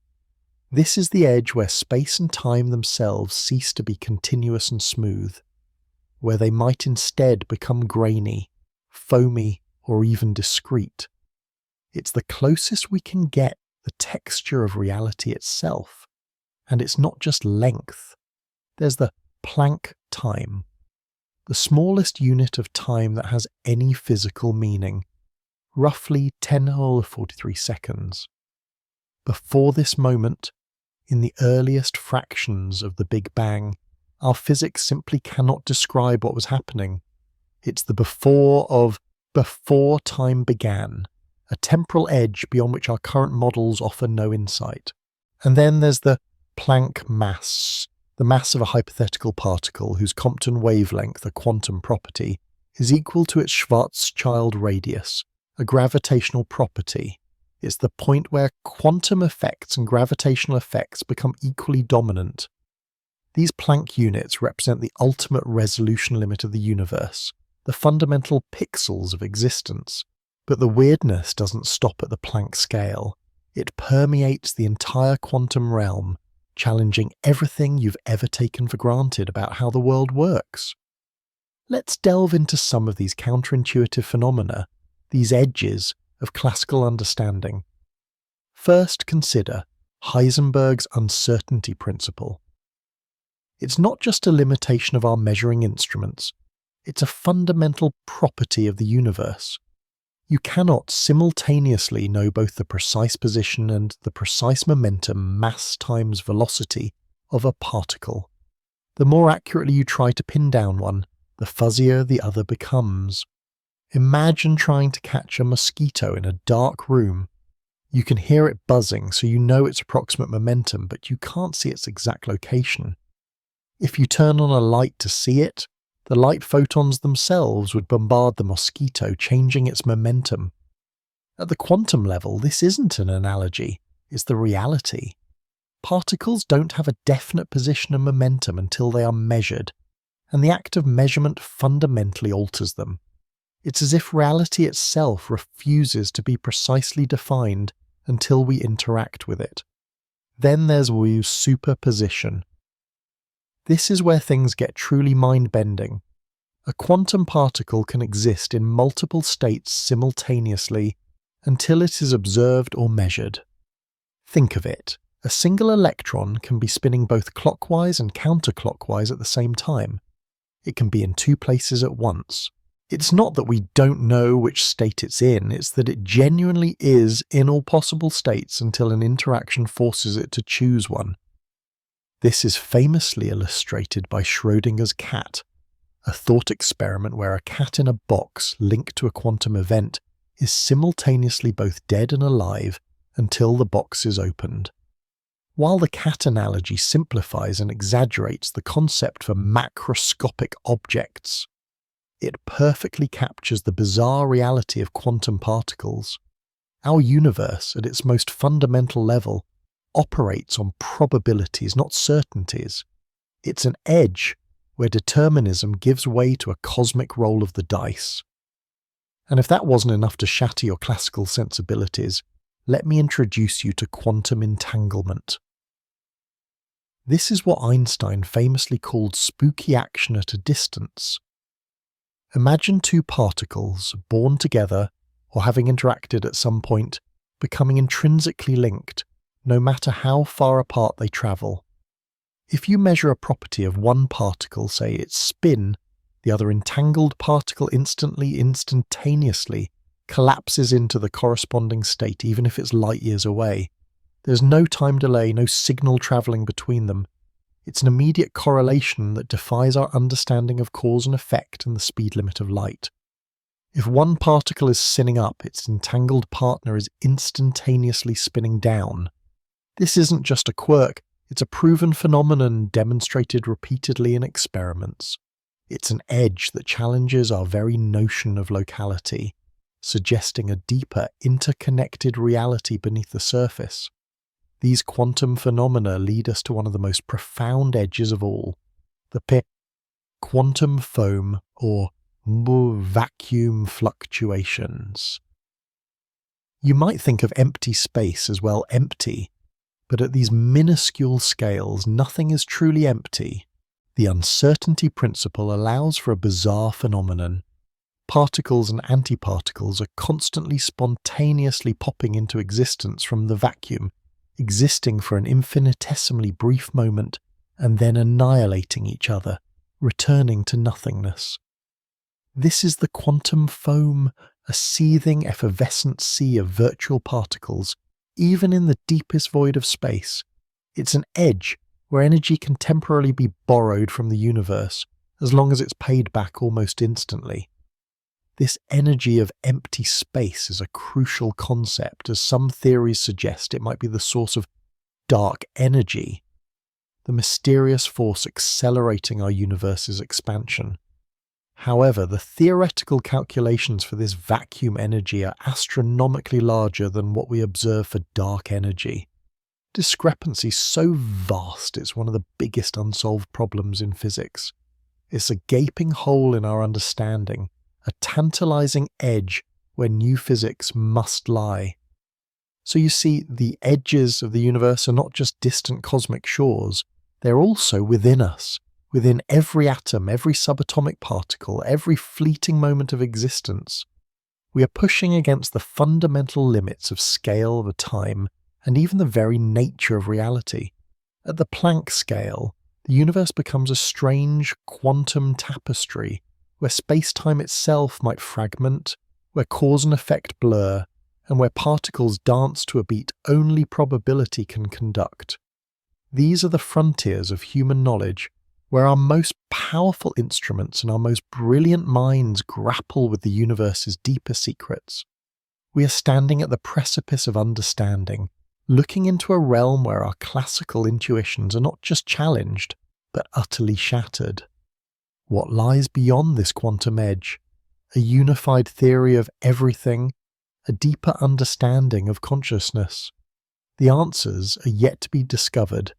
This is the edge where space and time themselves cease to be continuous and smooth, where they might instead become grainy, foamy, or even discrete. It's the closest we can get the texture of reality itself. And it's not just length. There's the Planck time, the smallest unit of time that has any physical meaning, roughly 10⁻43 seconds. Before this moment, in the earliest fractions of the Big Bang, our physics simply cannot describe what was happening. It's the before of before time began, a temporal edge beyond which our current models offer no insight. And then there's the Planck mass, the mass of a hypothetical particle whose Compton wavelength, a quantum property, is equal to its Schwarzschild radius, a gravitational property. It's the point where quantum effects and gravitational effects become equally dominant. These Planck units represent the ultimate resolution limit of the universe, the fundamental pixels of existence. But the weirdness doesn't stop at the Planck scale. It permeates the entire quantum realm, challenging everything you've ever taken for granted about how the world works. Let's delve into some of these counterintuitive phenomena, these edges of classical understanding. First, consider Heisenberg's uncertainty principle. It's not just a limitation of our measuring instruments, it's a fundamental property of the universe. You cannot simultaneously know both the precise position and the precise momentum, mass times velocity, of a particle. The more accurately you try to pin down one, the fuzzier the other becomes. Imagine trying to catch a mosquito in a dark room. You can hear it buzzing, so you know its approximate momentum, but you can't see its exact location. If you turn on a light to see it, the light photons themselves would bombard the mosquito, changing its momentum. At the quantum level, this isn't an analogy, it's the reality. Particles don't have a definite position and momentum until they are measured, and the act of measurement fundamentally alters them. It's as if reality itself refuses to be precisely defined until we interact with it. Then there's Wu's superposition. This is where things get truly mind-bending. A quantum particle can exist in multiple states simultaneously until it is observed or measured. Think of it. A single electron can be spinning both clockwise and counterclockwise at the same time. It can be in two places at once. It's not that we don't know which state it's in, it's that it genuinely is in all possible states until an interaction forces it to choose one. This is famously illustrated by Schrödinger's cat, a thought experiment where a cat in a box linked to a quantum event is simultaneously both dead and alive until the box is opened. While the cat analogy simplifies and exaggerates the concept for macroscopic objects, it perfectly captures the bizarre reality of quantum particles. Our universe, at its most fundamental level, operates on probabilities, not certainties. It's an edge where determinism gives way to a cosmic roll of the dice. And if that wasn't enough to shatter your classical sensibilities, let me introduce you to quantum entanglement. This is what Einstein famously called spooky action at a distance. Imagine two particles, born together or having interacted at some point, becoming intrinsically linked, no matter how far apart they travel. If you measure a property of one particle, say its spin, the other entangled particle instantaneously collapses into the corresponding state, even if it's light years away. There's no time delay, no signal travelling between them. It's an immediate correlation that defies our understanding of cause and effect and the speed limit of light. If one particle is spinning up, its entangled partner is instantaneously spinning down. This isn't just a quirk, it's a proven phenomenon demonstrated repeatedly in experiments. It's an edge that challenges our very notion of locality, suggesting a deeper, interconnected reality beneath the surface. These quantum phenomena lead us to one of the most profound edges of all, the quantum foam or vacuum fluctuations. You might think of empty space as well empty, but at these minuscule scales nothing is truly empty. The uncertainty principle allows for a bizarre phenomenon. Particles and antiparticles are constantly spontaneously popping into existence from the vacuum, existing for an infinitesimally brief moment and then annihilating each other, returning to nothingness. This is the quantum foam, a seething, effervescent sea of virtual particles, even in the deepest void of space. It's an edge where energy can temporarily be borrowed from the universe, as long as it's paid back almost instantly. This energy of empty space is a crucial concept, as some theories suggest it might be the source of dark energy, the mysterious force accelerating our universe's expansion. However, the theoretical calculations for this vacuum energy are astronomically larger than what we observe for dark energy. Discrepancy so vast it's one of the biggest unsolved problems in physics. It's a gaping hole in our understanding, a tantalizing edge where new physics must lie. So you see, the edges of the universe are not just distant cosmic shores, they're also within us, within every atom, every subatomic particle, every fleeting moment of existence. We are pushing against the fundamental limits of scale of time and even the very nature of reality. At the Planck scale, the universe becomes a strange quantum tapestry where space-time itself might fragment, where cause and effect blur, and where particles dance to a beat only probability can conduct. These are the frontiers of human knowledge, where our most powerful instruments and our most brilliant minds grapple with the universe's deeper secrets. We are standing at the precipice of understanding, looking into a realm where our classical intuitions are not just challenged, but utterly shattered. What lies beyond this quantum edge? A unified theory of everything, a deeper understanding of consciousness. The answers are yet to be discovered,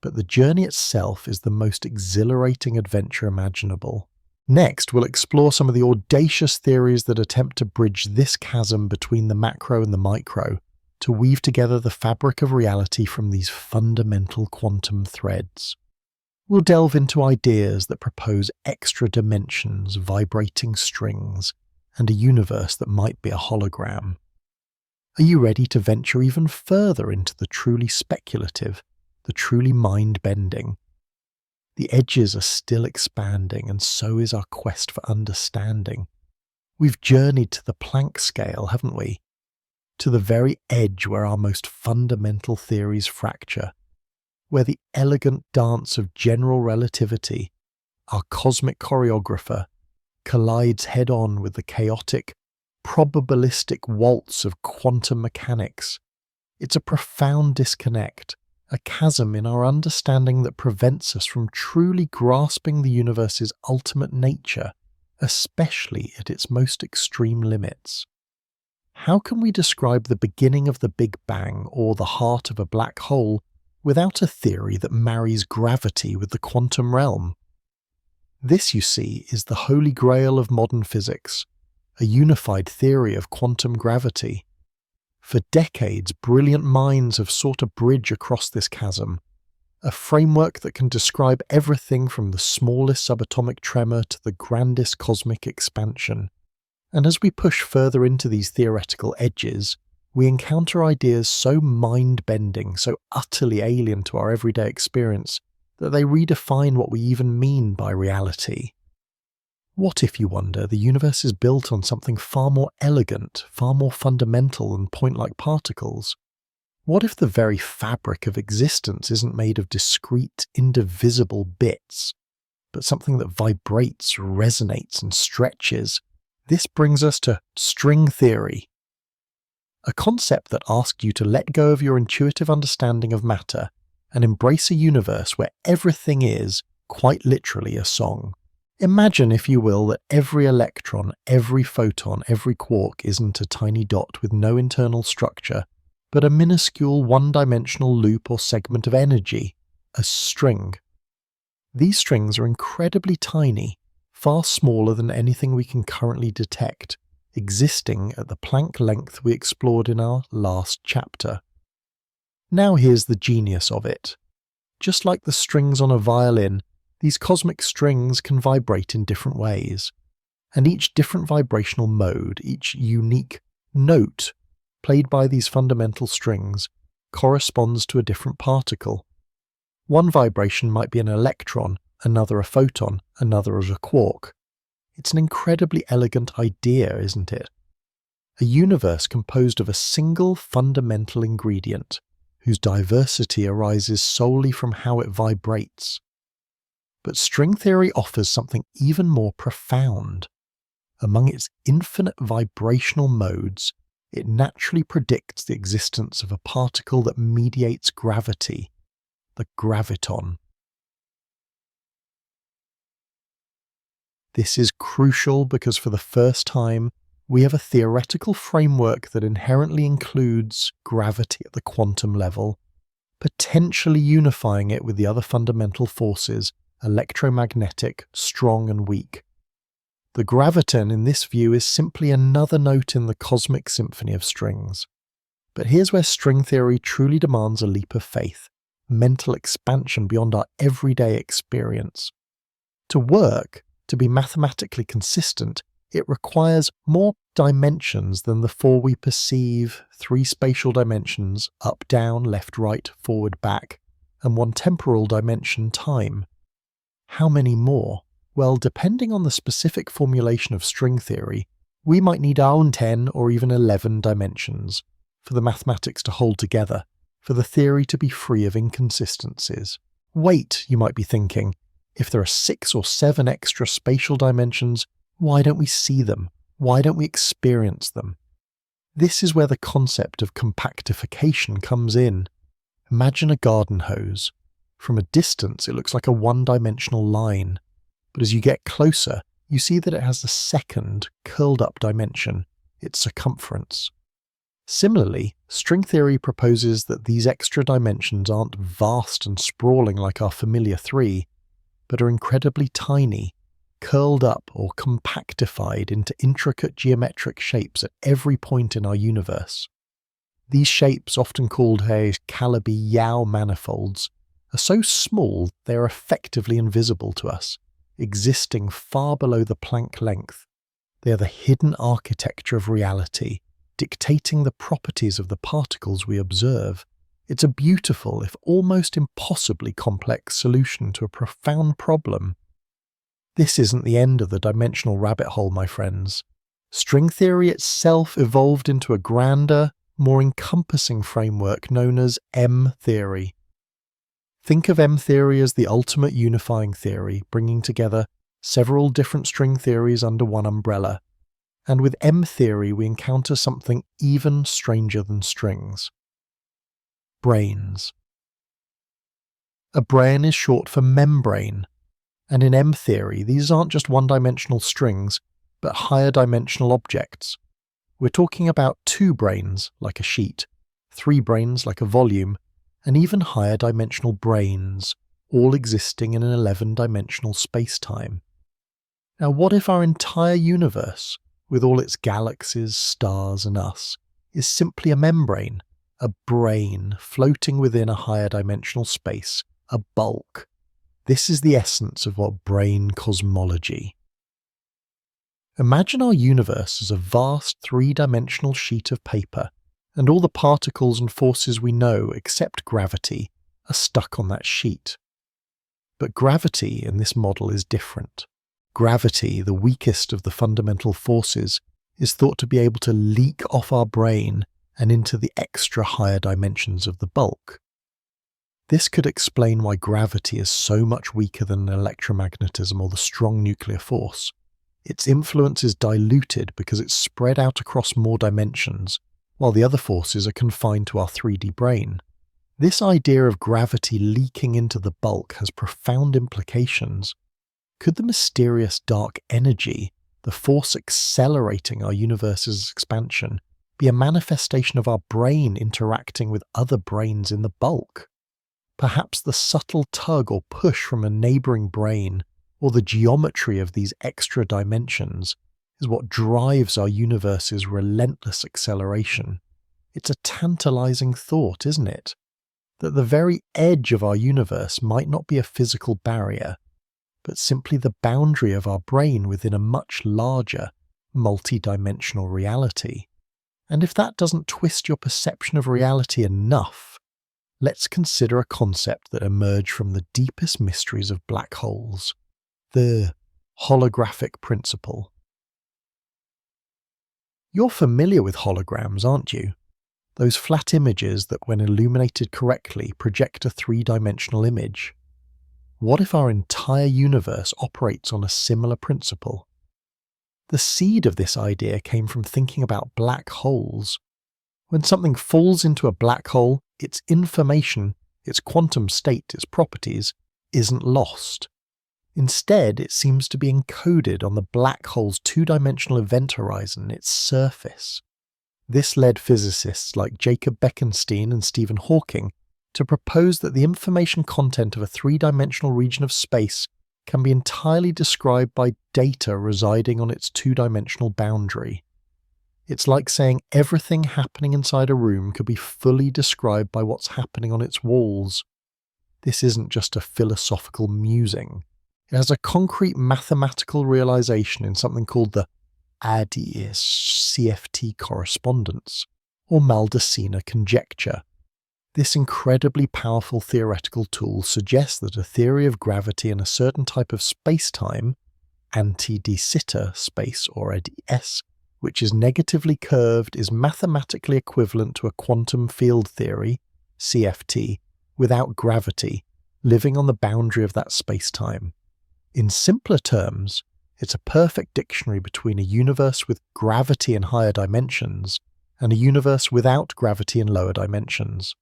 but the journey itself is the most exhilarating adventure imaginable. Next, we'll explore some of the audacious theories that attempt to bridge this chasm between the macro and the micro, to weave together the fabric of reality from these fundamental quantum threads. We'll delve into ideas that propose extra dimensions, vibrating strings, and a universe that might be a hologram. Are you ready to venture even further into the truly speculative, the truly mind-bending? The edges are still expanding, and so is our quest for understanding. We've journeyed to the Planck scale, haven't we? To the very edge where our most fundamental theories fracture. where the elegant dance of general relativity, our cosmic choreographer, collides head-on with the chaotic, probabilistic waltz of quantum mechanics. It's a profound disconnect, a chasm in our understanding that prevents us from truly grasping the universe's ultimate nature, especially at its most extreme limits. How can we describe the beginning of the Big Bang or the heart of a black hole without a theory that marries gravity with the quantum realm? This, you see, is the holy grail of modern physics, a unified theory of quantum gravity. For decades, brilliant minds have sought a bridge across this chasm, a framework that can describe everything from the smallest subatomic tremor to the grandest cosmic expansion. And as we push further into these theoretical edges, we encounter ideas so mind-bending, so utterly alien to our everyday experience, that they redefine what we even mean by reality. What if, you wonder, the universe is built on something far more elegant, far more fundamental than point-like particles? What if the very fabric of existence isn't made of discrete, indivisible bits, but something that vibrates, resonates, and stretches? This brings us to string theory, a concept that asks you to let go of your intuitive understanding of matter and embrace a universe where everything is, quite literally, a song. Imagine, if you will, that every electron, every photon, every quark isn't a tiny dot with no internal structure, but a minuscule one-dimensional loop or segment of energy, a string. These strings are incredibly tiny, far smaller than anything we can currently detect, existing at the Planck length we explored in our last chapter. Now here's the genius of it. Just like the strings on a violin, these cosmic strings can vibrate in different ways, and each different vibrational mode, each unique note played by these fundamental strings, corresponds to a different particle. One vibration might be an electron, another a photon, another as a quark. It's an incredibly elegant idea, isn't it? A universe composed of a single fundamental ingredient, whose diversity arises solely from how it vibrates. But string theory offers something even more profound. Among its infinite vibrational modes, it naturally predicts the existence of a particle that mediates gravity, the graviton. This is crucial because for the first time, we have a theoretical framework that inherently includes gravity at the quantum level, potentially unifying it with the other fundamental forces, electromagnetic, strong and weak. The graviton in this view is simply another note in the cosmic symphony of strings. But here's where string theory truly demands a leap of faith, mental expansion beyond our everyday experience. To work, to be mathematically consistent, it requires more dimensions than the four we perceive, 3 spatial dimensions, up, down, left, right, forward, back, and 1 temporal dimension, time. How many more? Well, depending on the specific formulation of string theory, we might need our own 10 or even 11 dimensions, for the mathematics to hold together, for the theory to be free of inconsistencies. Wait, you might be thinking, if there are 6 or 7 extra spatial dimensions, why don't we see them? Why don't we experience them? This is where the concept of compactification comes in. Imagine a garden hose. From a distance, it looks like a one-dimensional line, but as you get closer, you see that it has a second, curled-up dimension, its circumference. Similarly, string theory proposes that these extra dimensions aren't vast and sprawling like our familiar 3, but are incredibly tiny, curled up or compactified into intricate geometric shapes at every point in our universe. These shapes, often called Calabi-Yau manifolds, are so small they are effectively invisible to us, existing far below the Planck length. They are the hidden architecture of reality, dictating the properties of the particles we observe. It's a beautiful, if almost impossibly complex solution to a profound problem. This isn't the end of the dimensional rabbit hole, my friends. String theory itself evolved into a grander, more encompassing framework known as M-theory. Think of M-theory as the ultimate unifying theory, bringing together several different string theories under one umbrella. And with M-theory, we encounter something even stranger than strings. Brains. A brain is short for membrane, and in M-theory, these aren't just one-dimensional strings, but higher-dimensional objects. We're talking about 2 brains, like a sheet, 3 brains, like a volume, and even higher-dimensional brains, all existing in an 11-dimensional space-time. Now, what if our entire universe, with all its galaxies, stars, and us, is simply a membrane, a brain floating within a higher-dimensional space, a bulk? This is the essence of what brain cosmology. Imagine our universe as a vast 3-dimensional sheet of paper, and all the particles and forces we know, except gravity, are stuck on that sheet. But gravity in this model is different. Gravity, the weakest of the fundamental forces, is thought to be able to leak off our brain and into the extra higher dimensions of the bulk. This could explain why gravity is so much weaker than electromagnetism or the strong nuclear force. Its influence is diluted because it's spread out across more dimensions, while the other forces are confined to our 3D brain. This idea of gravity leaking into the bulk has profound implications. Could the mysterious dark energy, the force accelerating our universe's expansion, be a manifestation of our brain interacting with other brains in the bulk? Perhaps the subtle tug or push from a neighbouring brain, or the geometry of these extra dimensions, is what drives our universe's relentless acceleration. It's a tantalizing thought, isn't it? That the very edge of our universe might not be a physical barrier, but simply the boundary of our brain within a much larger, multi-dimensional reality. And if that doesn't twist your perception of reality enough, let's consider a concept that emerged from the deepest mysteries of black holes: the holographic principle. You're familiar with holograms, aren't you? Those flat images that, when illuminated correctly, project a 3-dimensional image. What if our entire universe operates on a similar principle? The seed of this idea came from thinking about black holes. When something falls into a black hole, its information, its quantum state, its properties, isn't lost. Instead, it seems to be encoded on the black hole's 2-dimensional event horizon, its surface. This led physicists like Jacob Bekenstein and Stephen Hawking to propose that the information content of a 3-dimensional region of space can be entirely described by data residing on its 2-dimensional boundary. It's like saying everything happening inside a room could be fully described by what's happening on its walls. This isn't just a philosophical musing. It has a concrete mathematical realization in something called the ADS-CFT correspondence, or Maldacena conjecture. This incredibly powerful theoretical tool suggests that a theory of gravity in a certain type of space-time, anti-de Sitter space or ADS, which is negatively curved, is mathematically equivalent to a quantum field theory, CFT, without gravity, living on the boundary of that space-time. In simpler terms, it's a perfect dictionary between a universe with gravity in higher dimensions and a universe without gravity in lower dimensions.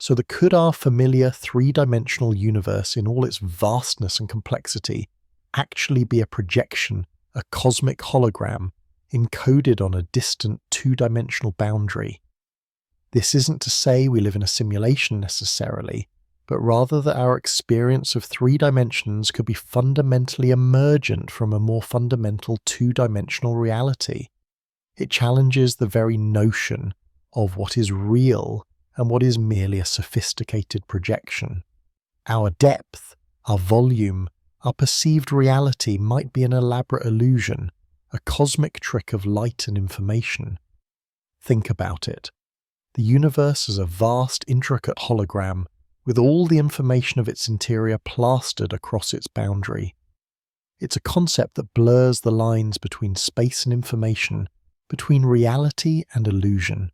So could our familiar 3-dimensional universe in all its vastness and complexity actually be a projection, a cosmic hologram, encoded on a distant 2-dimensional boundary? This isn't to say we live in a simulation necessarily, but rather that our experience of 3 dimensions could be fundamentally emergent from a more fundamental 2-dimensional reality. It challenges the very notion of what is real and what is merely a sophisticated projection. Our depth, our volume, our perceived reality might be an elaborate illusion, a cosmic trick of light and information. Think about it. The universe is a vast, intricate hologram with all the information of its interior plastered across its boundary. It's a concept that blurs the lines between space and information, between reality and illusion.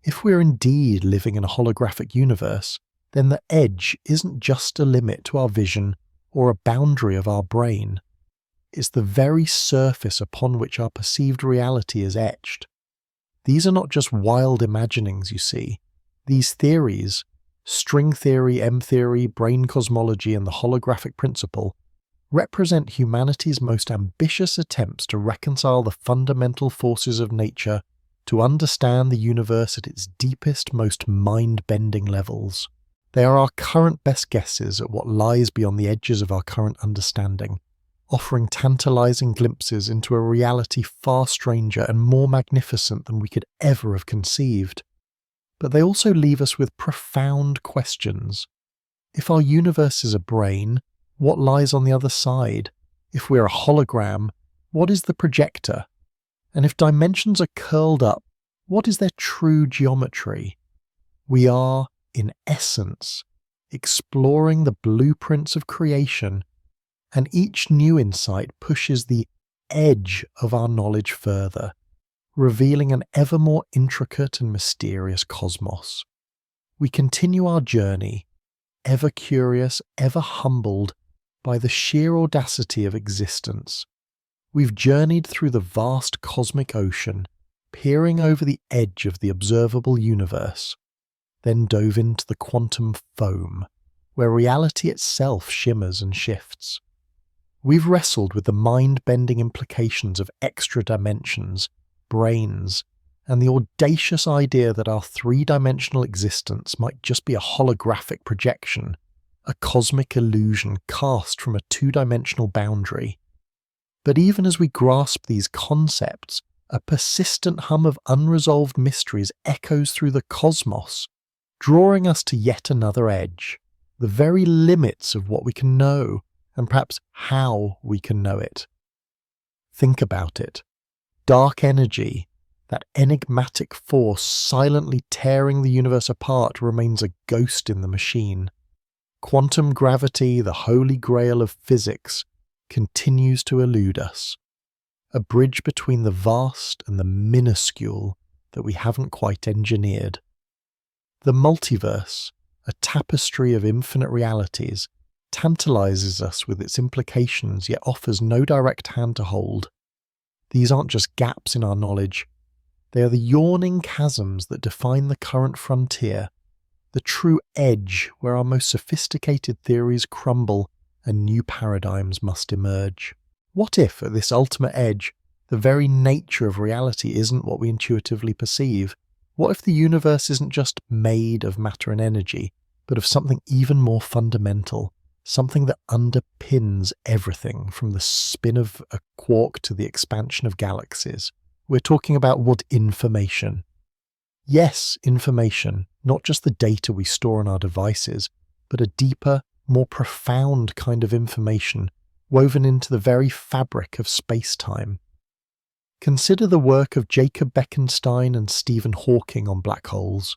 If we're indeed living in a holographic universe, then the edge isn't just a limit to our vision or a boundary of our brain. It's the very surface upon which our perceived reality is etched. These are not just wild imaginings, you see. These theories, string theory, M theory, brain cosmology, and the holographic principle, represent humanity's most ambitious attempts to reconcile the fundamental forces of nature, to understand the universe at its deepest, most mind-bending levels. They are our current best guesses at what lies beyond the edges of our current understanding, offering tantalizing glimpses into a reality far stranger and more magnificent than we could ever have conceived. But they also leave us with profound questions. If our universe is a brain, what lies on the other side? If we're a hologram, what is the projector? And if dimensions are curled up, what is their true geometry? We are, in essence, exploring the blueprints of creation, and each new insight pushes the edge of our knowledge further, revealing an ever more intricate and mysterious cosmos. We continue our journey, ever curious, ever humbled by the sheer audacity of existence. We've journeyed through the vast cosmic ocean, peering over the edge of the observable universe, then dove into the quantum foam, where reality itself shimmers and shifts. We've wrestled with the mind-bending implications of extra dimensions, brains, and the audacious idea that our three-dimensional existence might just be a holographic projection, a cosmic illusion cast from a two-dimensional boundary. But even as we grasp these concepts, a persistent hum of unresolved mysteries echoes through the cosmos, drawing us to yet another edge, the very limits of what we can know, and perhaps how we can know it. Think about it. Dark energy, that enigmatic force silently tearing the universe apart, remains a ghost in the machine. Quantum gravity, the holy grail of physics, continues to elude us. A bridge between the vast and the minuscule that we haven't quite engineered. The multiverse, a tapestry of infinite realities, tantalizes us with its implications yet offers no direct hand to hold. These aren't just gaps in our knowledge. They are the yawning chasms that define the current frontier, the true edge where our most sophisticated theories crumble and new paradigms must emerge. What if, at this ultimate edge, the very nature of reality isn't what we intuitively perceive? What if the universe isn't just made of matter and energy, but of something even more fundamental, something that underpins everything from the spin of a quark to the expansion of galaxies? We're talking about what information? Yes, information, not just the data we store on our devices, but a deeper, more profound kind of information woven into the very fabric of space-time. Consider the work of Jacob Bekenstein and Stephen Hawking on black holes.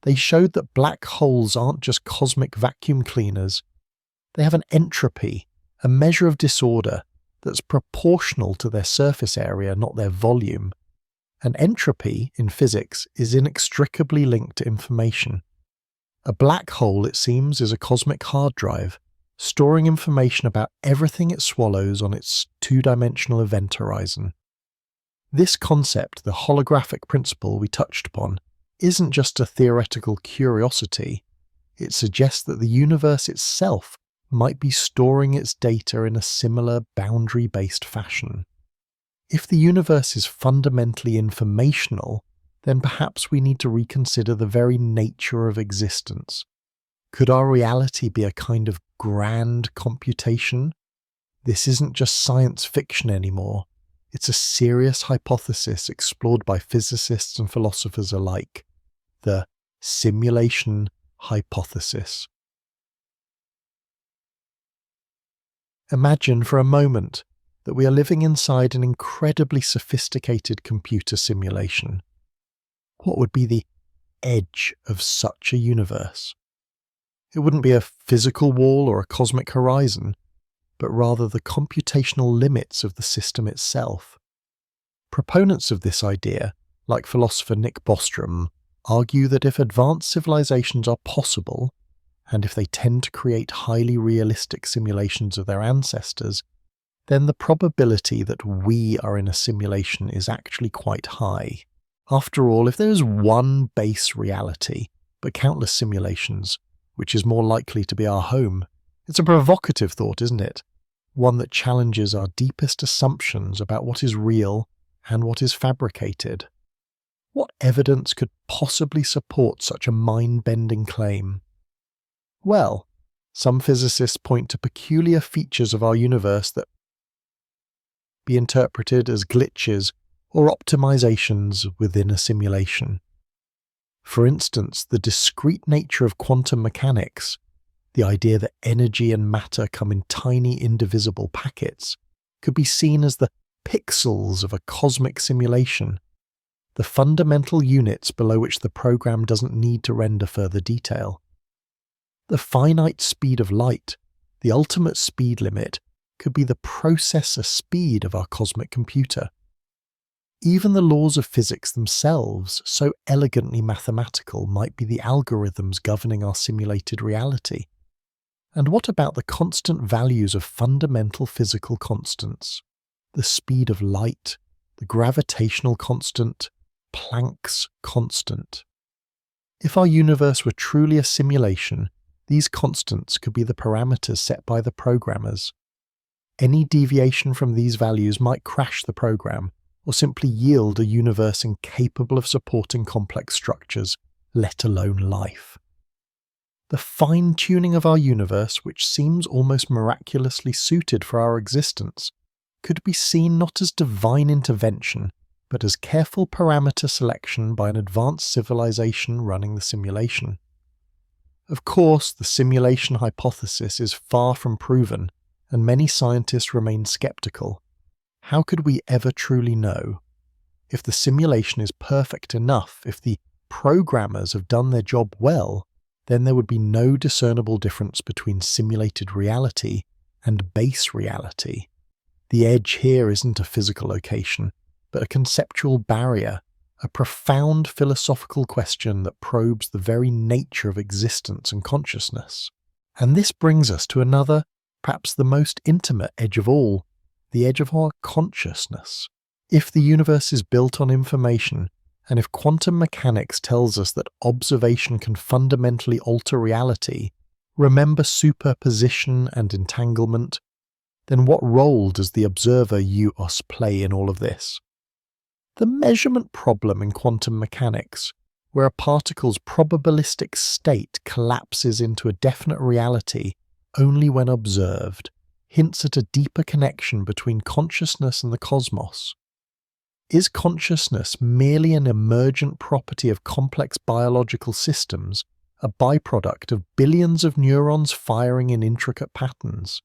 They showed that black holes aren't just cosmic vacuum cleaners. They have an entropy, a measure of disorder that's proportional to their surface area, not their volume. And entropy, in physics, is inextricably linked to information. A black hole, it seems, is a cosmic hard drive, storing information about everything it swallows on its two-dimensional event horizon. This concept, the holographic principle we touched upon, isn't just a theoretical curiosity. It suggests that the universe itself might be storing its data in a similar boundary-based fashion. If the universe is fundamentally informational, then perhaps we need to reconsider the very nature of existence. Could our reality be a kind of grand computation? This isn't just science fiction anymore. It's a serious hypothesis explored by physicists and philosophers alike. The simulation hypothesis. Imagine for a moment that we are living inside an incredibly sophisticated computer simulation. What would be the edge of such a universe? It wouldn't be a physical wall or a cosmic horizon, but rather the computational limits of the system itself. Proponents of this idea, like philosopher Nick Bostrom, argue that if advanced civilizations are possible, and if they tend to create highly realistic simulations of their ancestors, then the probability that we are in a simulation is actually quite high. After all, if there is one base reality, but countless simulations, which is more likely to be our home? It's a provocative thought, isn't it? One that challenges our deepest assumptions about what is real and what is fabricated. What evidence could possibly support such a mind-bending claim? Well, some physicists point to peculiar features of our universe that be interpreted as glitches or optimizations within a simulation. For instance, the discrete nature of quantum mechanics, the idea that energy and matter come in tiny indivisible packets, could be seen as the pixels of a cosmic simulation, the fundamental units below which the program doesn't need to render further detail. The finite speed of light, the ultimate speed limit, could be the processor speed of our cosmic computer. Even the laws of physics themselves, so elegantly mathematical, might be the algorithms governing our simulated reality. And what about the constant values of fundamental physical constants? The speed of light, the gravitational constant, Planck's constant. If our universe were truly a simulation, these constants could be the parameters set by the programmers. Any deviation from these values might crash the program, or simply yield a universe incapable of supporting complex structures, let alone life. The fine-tuning of our universe, which seems almost miraculously suited for our existence, could be seen not as divine intervention, but as careful parameter selection by an advanced civilization running the simulation. Of course, the simulation hypothesis is far from proven, and many scientists remain skeptical. How could we ever truly know? If the simulation is perfect enough, if the programmers have done their job well, then there would be no discernible difference between simulated reality and base reality. The edge here isn't a physical location, but a conceptual barrier, a profound philosophical question that probes the very nature of existence and consciousness. And this brings us to another, perhaps the most intimate edge of all, the edge of our consciousness. If the universe is built on information, and if quantum mechanics tells us that observation can fundamentally alter reality, remember superposition and entanglement, then what role does the observer you-us play in all of this? The measurement problem in quantum mechanics, where a particle's probabilistic state collapses into a definite reality only when observed, hints at a deeper connection between consciousness and the cosmos. Is consciousness merely an emergent property of complex biological systems, a byproduct of billions of neurons firing in intricate patterns?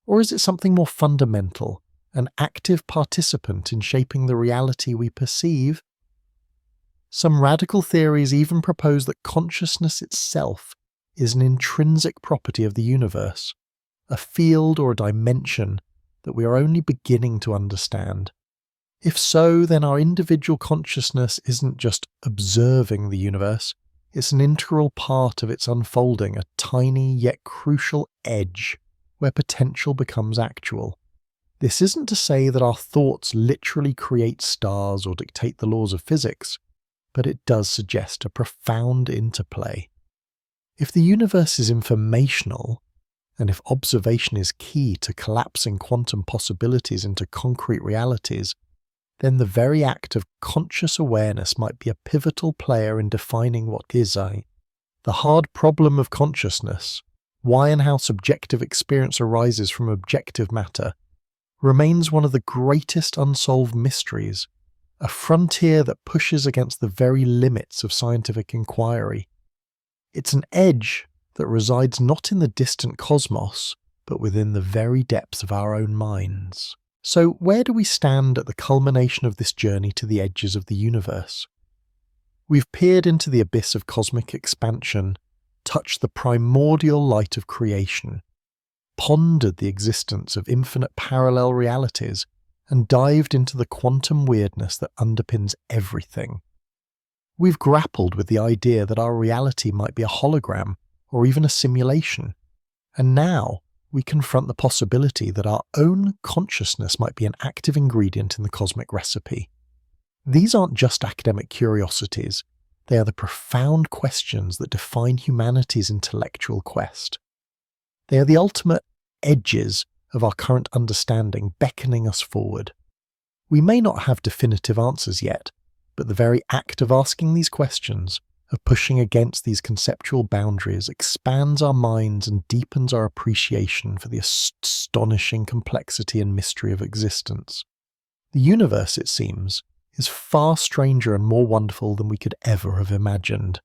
Or is it something more fundamental, an active participant in shaping the reality we perceive? Some radical theories even propose that consciousness itself is an intrinsic property of the universe, a field or a dimension that we are only beginning to understand. If so, then our individual consciousness isn't just observing the universe, it's an integral part of its unfolding, a tiny yet crucial edge where potential becomes actual. This isn't to say that our thoughts literally create stars or dictate the laws of physics, but it does suggest a profound interplay. If the universe is informational, and if observation is key to collapsing quantum possibilities into concrete realities, then the very act of conscious awareness might be a pivotal player in defining what is I. The hard problem of consciousness, why and how subjective experience arises from objective matter, remains one of the greatest unsolved mysteries, a frontier that pushes against the very limits of scientific inquiry. It's an edge that resides not in the distant cosmos, but within the very depths of our own minds. So where do we stand at the culmination of this journey to the edges of the universe? We've peered into the abyss of cosmic expansion, touched the primordial light of creation, pondered the existence of infinite parallel realities, and dived into the quantum weirdness that underpins everything. We've grappled with the idea that our reality might be a hologram, or even a simulation. And now we confront the possibility that our own consciousness might be an active ingredient in the cosmic recipe. These aren't just academic curiosities, they are the profound questions that define humanity's intellectual quest. They are the ultimate edges of our current understanding beckoning us forward. We may not have definitive answers yet, but the very act of asking these questions, of pushing against these conceptual boundaries, expands our minds and deepens our appreciation for the astonishing complexity and mystery of existence. The universe, it seems, is far stranger and more wonderful than we could ever have imagined.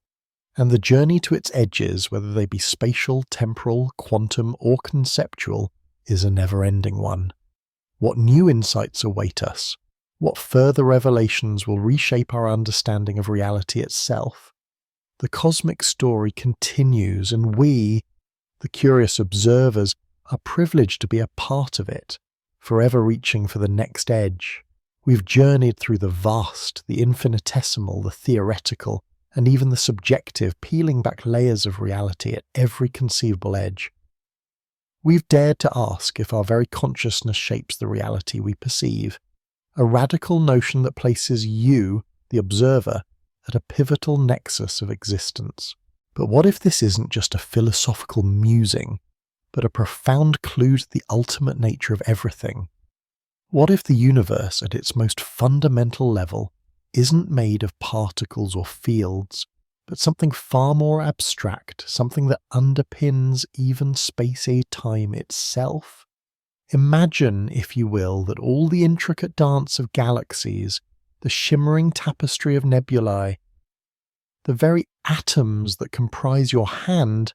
And the journey to its edges, whether they be spatial, temporal, quantum, or conceptual, is a never-ending one. What new insights await us? What further revelations will reshape our understanding of reality itself? The cosmic story continues, and we, the curious observers, are privileged to be a part of it, forever reaching for the next edge. We've journeyed through the vast, the infinitesimal, the theoretical, and even the subjective, peeling back layers of reality at every conceivable edge. We've dared to ask if our very consciousness shapes the reality we perceive, a radical notion that places you, the observer, at a pivotal nexus of existence. But what if this isn't just a philosophical musing, but a profound clue to the ultimate nature of everything? What if the universe, at its most fundamental level, isn't made of particles or fields, but something far more abstract, something that underpins even space-time itself? Imagine, if you will, that all the intricate dance of galaxies, the shimmering tapestry of nebulae, the very atoms that comprise your hand,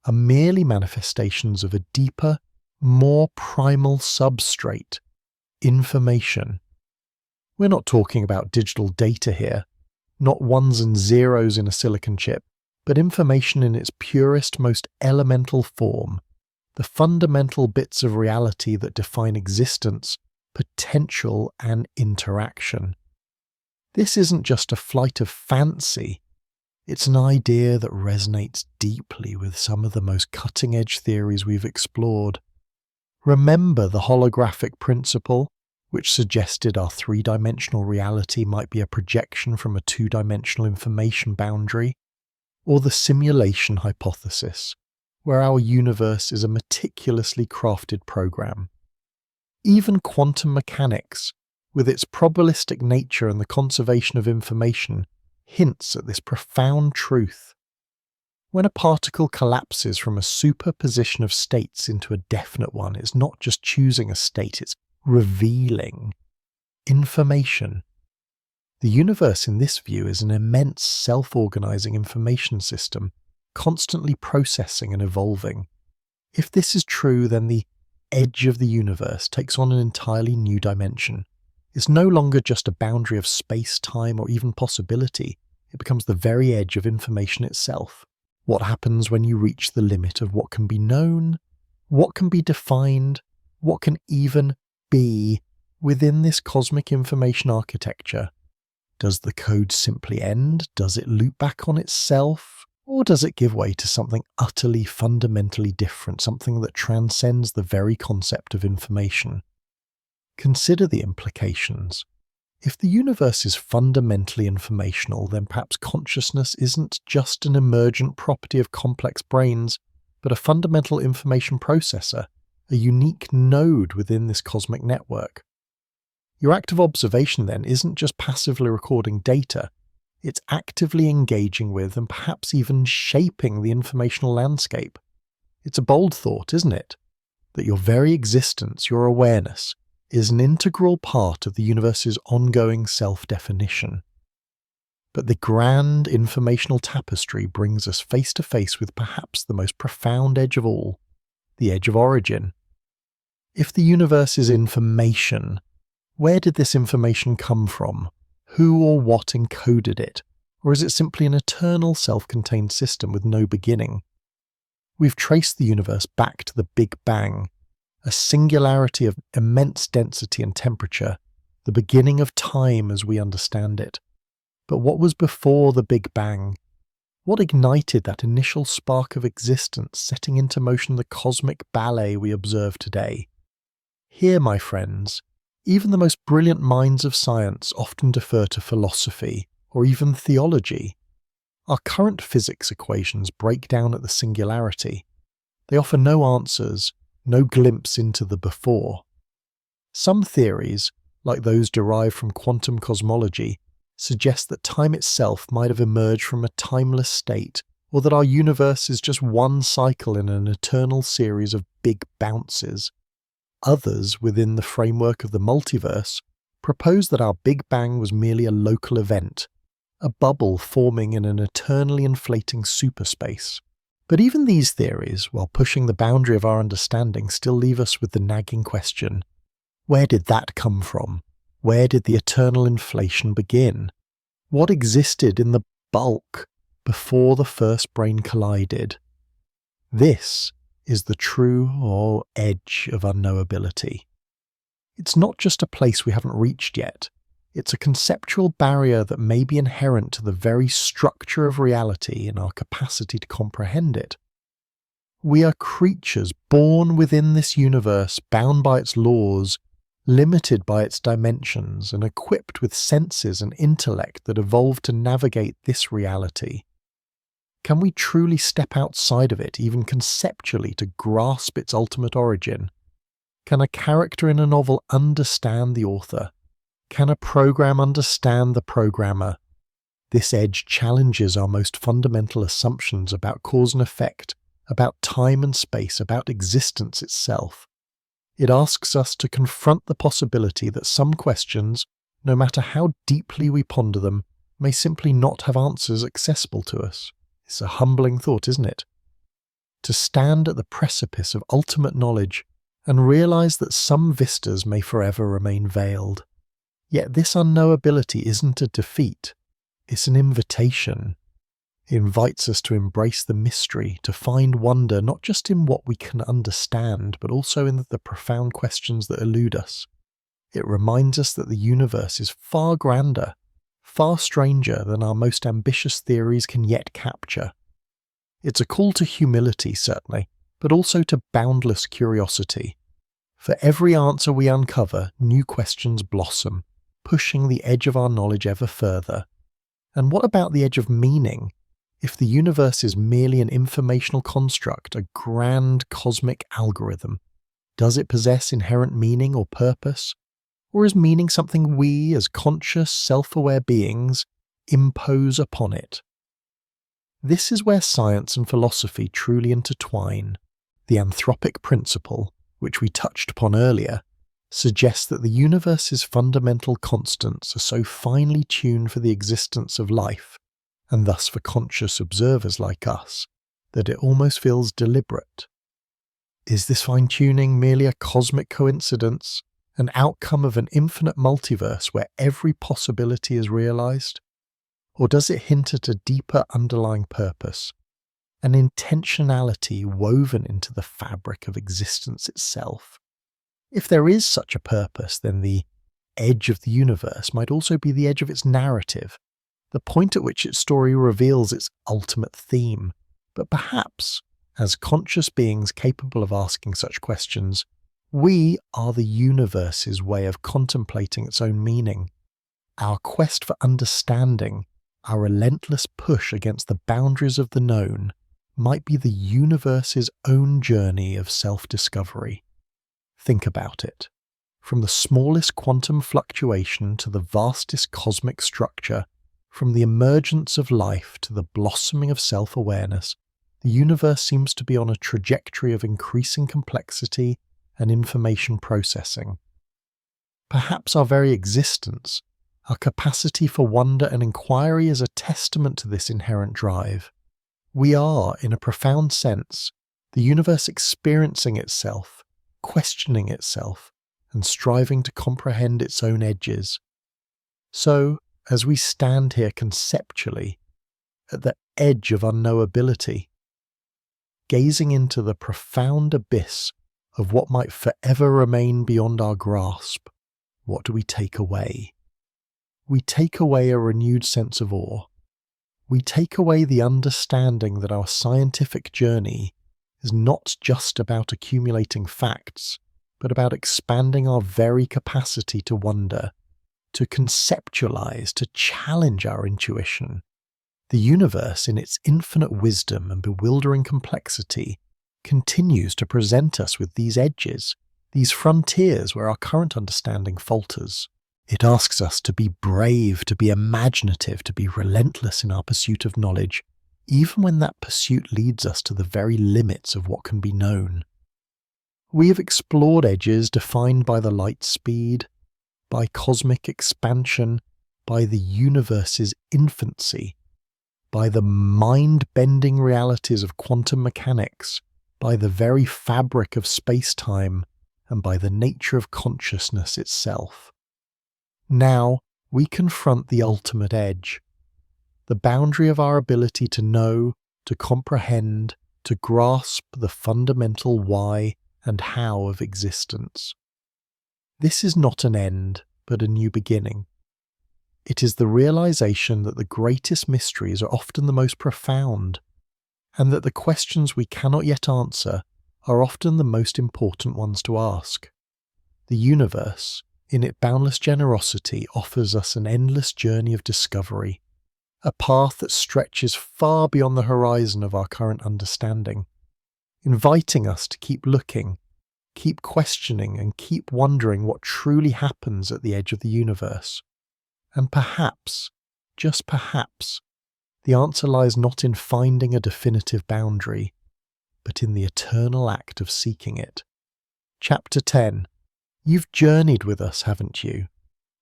are merely manifestations of a deeper, more primal substrate, information. We're not talking about digital data here, not ones and zeros in a silicon chip, but information in its purest, most elemental form, the fundamental bits of reality that define existence, potential, and interaction. This isn't just a flight of fancy, it's an idea that resonates deeply with some of the most cutting-edge theories we've explored. Remember the holographic principle, which suggested our three-dimensional reality might be a projection from a two-dimensional information boundary, or the simulation hypothesis, where our universe is a meticulously crafted program. Even quantum mechanics, with its probabilistic nature and the conservation of information, hints at this profound truth. When a particle collapses from a superposition of states into a definite one, it's not just choosing a state, it's revealing information. The universe in this view is an immense self-organizing information system, constantly processing and evolving. If this is true, then the edge of the universe takes on an entirely new dimension. It's no longer just a boundary of space, time, or even possibility. It becomes the very edge of information itself. What happens when you reach the limit of what can be known, what can be defined, what can even be within this cosmic information architecture? Does the code simply end? Does it loop back on itself? Or does it give way to something utterly, fundamentally different, something that transcends the very concept of information? Consider the implications. If the universe is fundamentally informational, then perhaps consciousness isn't just an emergent property of complex brains, but a fundamental information processor, a unique node within this cosmic network. Your act of observation, then, isn't just passively recording data, it's actively engaging with and perhaps even shaping the informational landscape. It's a bold thought, isn't it? That your very existence, your awareness, is an integral part of the universe's ongoing self-definition. But the grand informational tapestry brings us face to face with perhaps the most profound edge of all, the edge of origin. If the universe is information, where did this information come from? Who or what encoded it? Or is it simply an eternal self-contained system with no beginning? We've traced the universe back to the Big Bang, a singularity of immense density and temperature, the beginning of time as we understand it. But what was before the Big Bang? What ignited that initial spark of existence, setting into motion the cosmic ballet we observe today? Here, my friends, even the most brilliant minds of science often defer to philosophy or even theology. Our current physics equations break down at the singularity. They offer no answers, no glimpse into the before. Some theories, like those derived from quantum cosmology, suggest that time itself might have emerged from a timeless state, or that our universe is just one cycle in an eternal series of big bounces. Others, within the framework of the multiverse, propose that our Big Bang was merely a local event, a bubble forming in an eternally inflating superspace. But even these theories, while pushing the boundary of our understanding, still leave us with the nagging question: where did that come from? Where did the eternal inflation begin? What existed in the bulk before the first brain collided? This is the true edge of unknowability. It's not just a place we haven't reached yet. It's a conceptual barrier that may be inherent to the very structure of reality and our capacity to comprehend it. We are creatures born within this universe, bound by its laws, limited by its dimensions, and equipped with senses and intellect that evolved to navigate this reality. Can we truly step outside of it, even conceptually, to grasp its ultimate origin? Can a character in a novel understand the author? Can a program understand the programmer? This edge challenges our most fundamental assumptions about cause and effect, about time and space, about existence itself. It asks us to confront the possibility that some questions, no matter how deeply we ponder them, may simply not have answers accessible to us. It's a humbling thought, isn't it? To stand at the precipice of ultimate knowledge and realize that some vistas may forever remain veiled. Yet this unknowability isn't a defeat, it's an invitation. It invites us to embrace the mystery, to find wonder not just in what we can understand, but also in the profound questions that elude us. It reminds us that the universe is far grander, far stranger than our most ambitious theories can yet capture. It's a call to humility, certainly, but also to boundless curiosity. For every answer we uncover, new questions blossom, pushing the edge of our knowledge ever further. And what about the edge of meaning? If the universe is merely an informational construct, a grand cosmic algorithm, does it possess inherent meaning or purpose? Or is meaning something we, as conscious, self-aware beings, impose upon it? This is where science and philosophy truly intertwine. The anthropic principle, which we touched upon earlier, suggests that the universe's fundamental constants are so finely tuned for the existence of life, and thus for conscious observers like us, that it almost feels deliberate. Is this fine-tuning merely a cosmic coincidence, an outcome of an infinite multiverse where every possibility is realized? Or does it hint at a deeper underlying purpose, an intentionality woven into the fabric of existence itself? If there is such a purpose, then the edge of the universe might also be the edge of its narrative, the point at which its story reveals its ultimate theme. But perhaps, as conscious beings capable of asking such questions, we are the universe's way of contemplating its own meaning. Our quest for understanding, our relentless push against the boundaries of the known, might be the universe's own journey of self-discovery. Think about it. From the smallest quantum fluctuation to the vastest cosmic structure, from the emergence of life to the blossoming of self-awareness, the universe seems to be on a trajectory of increasing complexity and information processing. Perhaps our very existence, our capacity for wonder and inquiry, is a testament to this inherent drive. We are, in a profound sense, the universe experiencing itself, questioning itself, and striving to comprehend its own edges. So, as we stand here conceptually, at the edge of unknowability, gazing into the profound abyss of what might forever remain beyond our grasp, what do we take away? We take away a renewed sense of awe. we take away the understanding that our scientific journey is not just about accumulating facts, but about expanding our very capacity to wonder, to conceptualize, to challenge our intuition. The universe, in its infinite wisdom and bewildering complexity, continues to present us with these edges, these frontiers where our current understanding falters. It asks us to be brave, to be imaginative, to be relentless in our pursuit of knowledge, even when that pursuit leads us to the very limits of what can be known. We have explored edges defined by the light speed, by cosmic expansion, by the universe's infancy, by the mind-bending realities of quantum mechanics, by the very fabric of space-time, and by the nature of consciousness itself. Now we confront the ultimate edge, the boundary of our ability to know, to comprehend, to grasp the fundamental why and how of existence. This is not an end, but a new beginning. It is the realization that the greatest mysteries are often the most profound, and that the questions we cannot yet answer are often the most important ones to ask. The universe, in its boundless generosity, offers us an endless journey of discovery, a path that stretches far beyond the horizon of our current understanding, inviting us to keep looking, keep questioning, and keep wondering what truly happens at the edge of the universe. And perhaps, just perhaps, the answer lies not in finding a definitive boundary, but in the eternal act of seeking it. Chapter 10. You've journeyed with us, haven't you?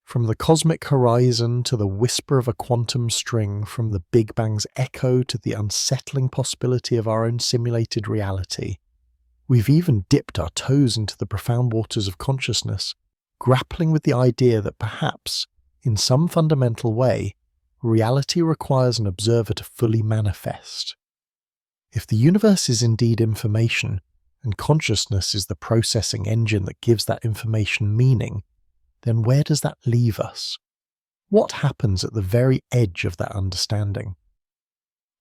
From the cosmic horizon to the whisper of a quantum string, from the Big Bang's echo to the unsettling possibility of our own simulated reality. We've even dipped our toes into the profound waters of consciousness, grappling with the idea that perhaps, in some fundamental way, reality requires an observer to fully manifest. If the universe is indeed information, and consciousness is the processing engine that gives that information meaning, then where does that leave us? What happens at the very edge of that understanding?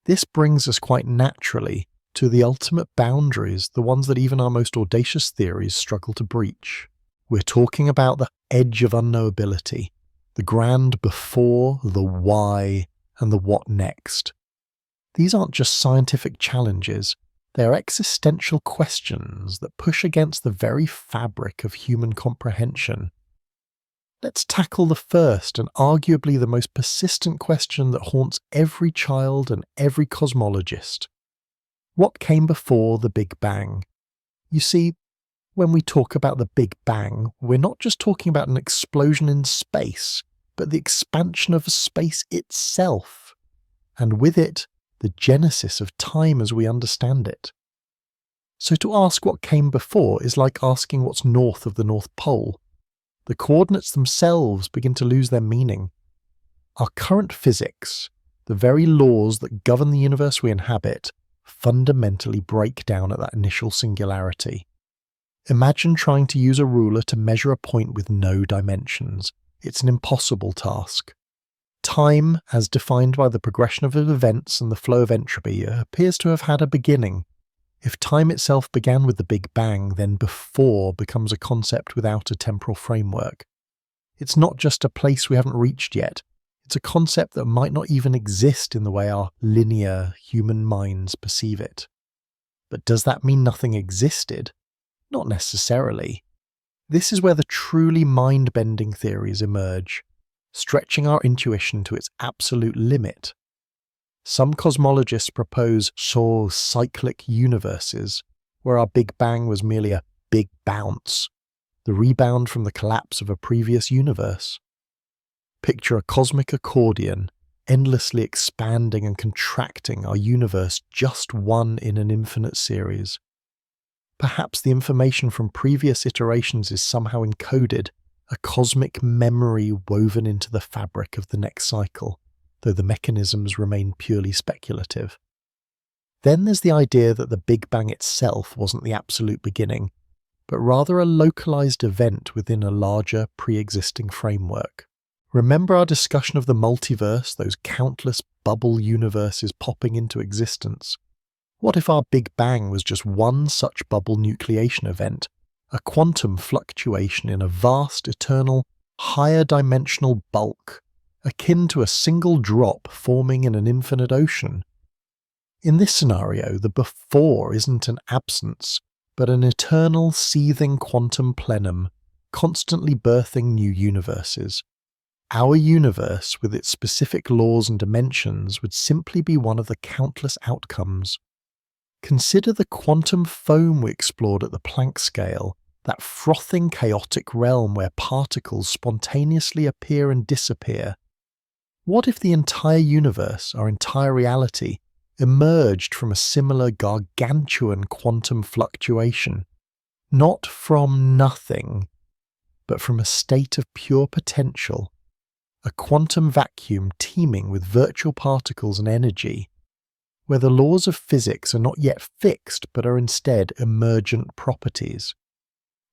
This brings us quite naturally to the ultimate boundaries, the ones that even our most audacious theories struggle to breach. We're talking about the edge of unknowability, the grand before, the why, and the what next. These aren't just scientific challenges, they're existential questions that push against the very fabric of human comprehension. Let's tackle the first and arguably the most persistent question that haunts every child and every cosmologist. What came before the Big Bang? You see, when we talk about the Big Bang, we're not just talking about an explosion in space, but the expansion of space itself, and with it, the genesis of time as we understand it. So to ask what came before is like asking what's north of the North Pole. The coordinates themselves begin to lose their meaning. Our current physics, the very laws that govern the universe we inhabit, fundamentally break down at that initial singularity. Imagine trying to use a ruler to measure a point with no dimensions. It's an impossible task. Time, as defined by the progression of events and the flow of entropy, appears to have had a beginning. If time itself began with the Big Bang, then before becomes a concept without a temporal framework. It's not just a place we haven't reached yet. It's a concept that might not even exist in the way our linear human minds perceive it. But does that mean nothing existed? Not necessarily. This is where the truly mind-bending theories emerge, stretching our intuition to its absolute limit. Some cosmologists propose cyclic universes, where our Big Bang was merely a big bounce, the rebound from the collapse of a previous universe. Picture a cosmic accordion, endlessly expanding and contracting our universe just one in an infinite series. Perhaps the information from previous iterations is somehow encoded, a cosmic memory woven into the fabric of the next cycle, though the mechanisms remain purely speculative. Then there's the idea that the Big Bang itself wasn't the absolute beginning, but rather a localized event within a larger pre-existing framework. Remember our discussion of the multiverse, those countless bubble universes popping into existence? What if our Big Bang was just one such bubble nucleation event, a quantum fluctuation in a vast, eternal, higher dimensional bulk, akin to a single drop forming in an infinite ocean? In this scenario, the before isn't an absence, but an eternal, seething quantum plenum, constantly birthing new universes. Our universe, with its specific laws and dimensions, would simply be one of the countless outcomes. Consider the quantum foam we explored at the Planck scale, that frothing, chaotic realm where particles spontaneously appear and disappear. What if the entire universe, our entire reality, emerged from a similar gargantuan quantum fluctuation? Not from nothing, but from a state of pure potential, a quantum vacuum teeming with virtual particles and energy, where the laws of physics are not yet fixed but are instead emergent properties.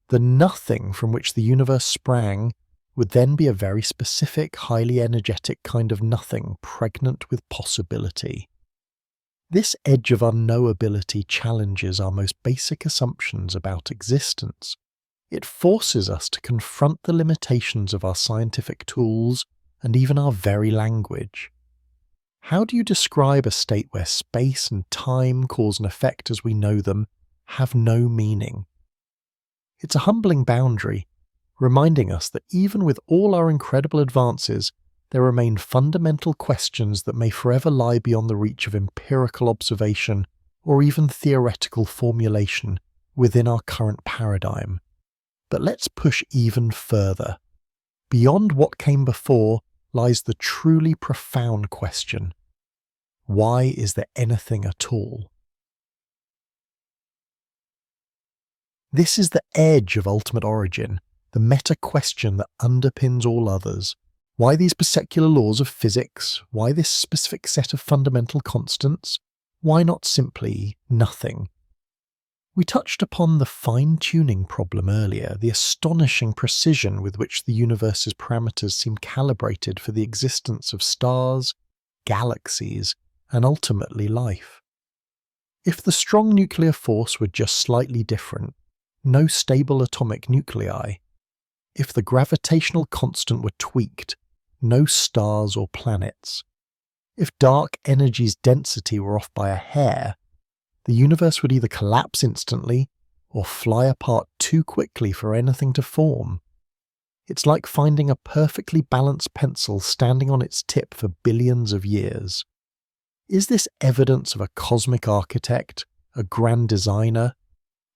The nothing from which the universe sprang would then be a very specific, highly energetic kind of nothing, pregnant with possibility. This edge of unknowability challenges our most basic assumptions about existence. It forces us to confront the limitations of our scientific tools and even our very language. How do you describe a state where space and time, cause and effect as we know them, have no meaning? It's a humbling boundary, reminding us that even with all our incredible advances, there remain fundamental questions that may forever lie beyond the reach of empirical observation or even theoretical formulation within our current paradigm. But let's push even further. Beyond what came before lies the truly profound question: why is there anything at all? This is the edge of ultimate origin, the meta-question that underpins all others. Why these particular laws of physics? Why this specific set of fundamental constants? Why not simply nothing? We touched upon the fine-tuning problem earlier, the astonishing precision with which the universe's parameters seem calibrated for the existence of stars, galaxies, and ultimately life. If the strong nuclear force were just slightly different, no stable atomic nuclei, if the gravitational constant were tweaked, no stars or planets, if dark energy's density were off by a hair, the universe would either collapse instantly or fly apart too quickly for anything to form. It's like finding a perfectly balanced pencil standing on its tip for billions of years. Is this evidence of a cosmic architect, a grand designer,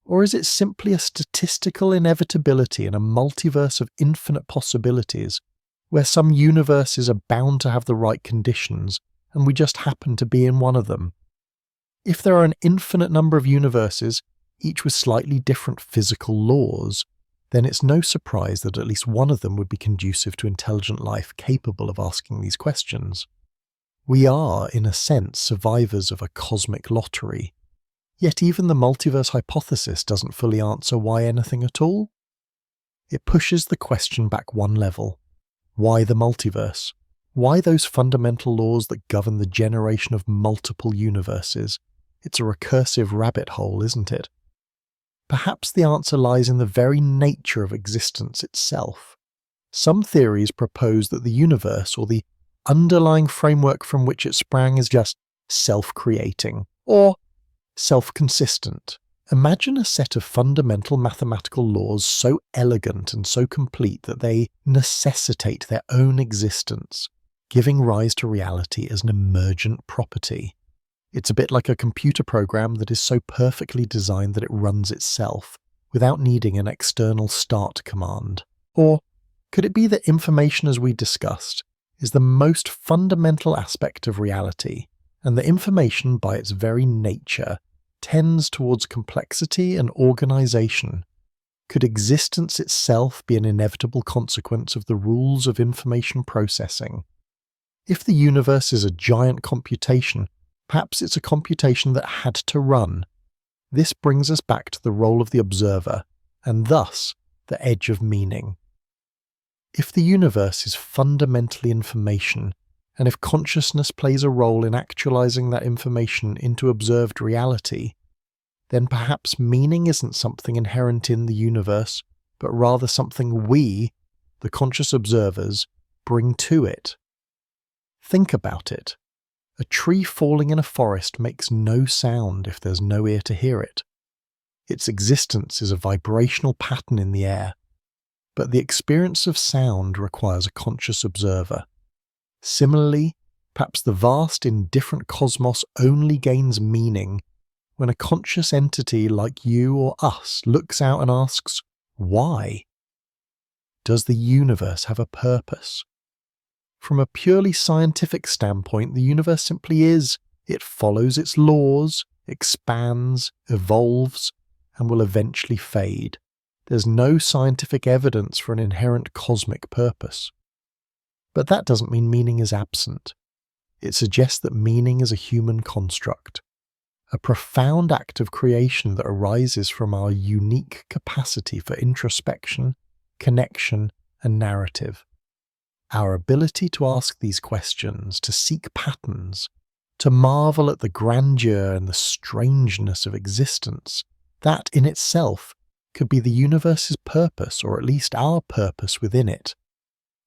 or is it simply a statistical inevitability in a multiverse of infinite possibilities where some universes are bound to have the right conditions and we just happen to be in one of them? If there are an infinite number of universes, each with slightly different physical laws, then it's no surprise that at least one of them would be conducive to intelligent life capable of asking these questions. We are, in a sense, survivors of a cosmic lottery. Yet even the multiverse hypothesis doesn't fully answer why anything at all. It pushes the question back one level. Why the multiverse? Why those fundamental laws that govern the generation of multiple universes? It's a recursive rabbit hole, isn't it? Perhaps the answer lies in the very nature of existence itself. Some theories propose that the universe, or the underlying framework from which it sprang, is just self-creating, or self-consistent. Imagine a set of fundamental mathematical laws so elegant and so complete that they necessitate their own existence, giving rise to reality as an emergent property. It's a bit like a computer program that is so perfectly designed that it runs itself, without needing an external start command. Or could it be that information, as we discussed, is the most fundamental aspect of reality, and that information by its very nature tends towards complexity and organization? Could existence itself be an inevitable consequence of the rules of information processing? If the universe is a giant computation, perhaps it's a computation that had to run. This brings us back to the role of the observer, and thus the edge of meaning. If the universe is fundamentally information, and if consciousness plays a role in actualizing that information into observed reality, then perhaps meaning isn't something inherent in the universe, but rather something we, the conscious observers, bring to it. Think about it. A tree falling in a forest makes no sound if there's no ear to hear it. Its existence is a vibrational pattern in the air, but the experience of sound requires a conscious observer. Similarly, perhaps the vast indifferent cosmos only gains meaning when a conscious entity like you or us looks out and asks, why? Does the universe have a purpose? From a purely scientific standpoint, the universe simply is. It follows its laws, expands, evolves, and will eventually fade. There's no scientific evidence for an inherent cosmic purpose. But that doesn't mean meaning is absent. It suggests that meaning is a human construct, a profound act of creation that arises from our unique capacity for introspection, connection, and narrative. Our ability to ask these questions, to seek patterns, to marvel at the grandeur and the strangeness of existence, that in itself could be the universe's purpose, or at least our purpose within it.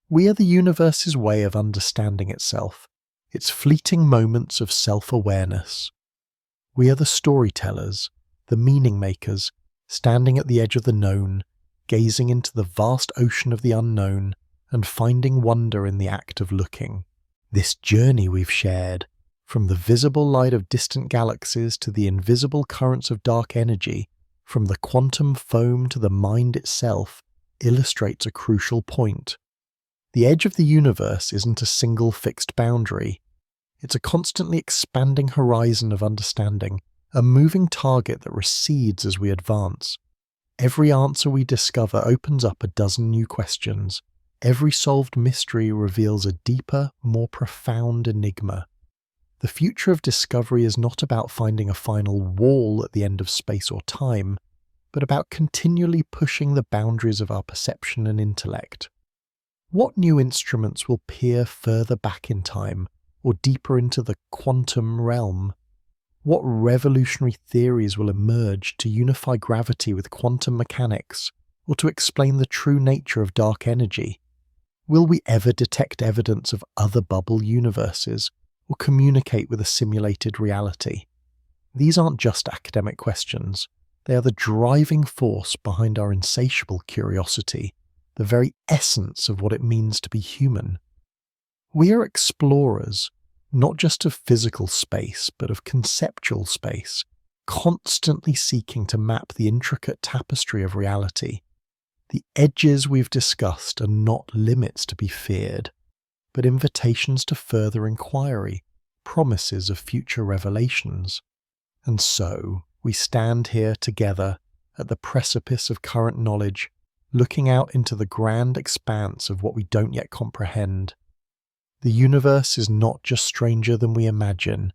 We are the universe's way of understanding itself, its fleeting moments of self-awareness. We are the storytellers, the meaning makers, standing at the edge of the known, gazing into the vast ocean of the unknown, and finding wonder in the act of looking. This journey we've shared, from the visible light of distant galaxies to the invisible currents of dark energy, from the quantum foam to the mind itself, illustrates a crucial point. The edge of the universe isn't a single fixed boundary. It's a constantly expanding horizon of understanding, a moving target that recedes as we advance. Every answer we discover opens up a dozen new questions. Every solved mystery reveals a deeper, more profound enigma. The future of discovery is not about finding a final wall at the end of space or time, but about continually pushing the boundaries of our perception and intellect. What new instruments will peer further back in time, or deeper into the quantum realm? What revolutionary theories will emerge to unify gravity with quantum mechanics, or to explain the true nature of dark energy? Will we ever detect evidence of other bubble universes, or communicate with a simulated reality? These aren't just academic questions. They are the driving force behind our insatiable curiosity, the very essence of what it means to be human. We are explorers, not just of physical space, but of conceptual space, constantly seeking to map the intricate tapestry of reality. The edges we've discussed are not limits to be feared, but invitations to further inquiry, promises of future revelations. And so, we stand here together at the precipice of current knowledge, looking out into the grand expanse of what we don't yet comprehend. The universe is not just stranger than we imagine,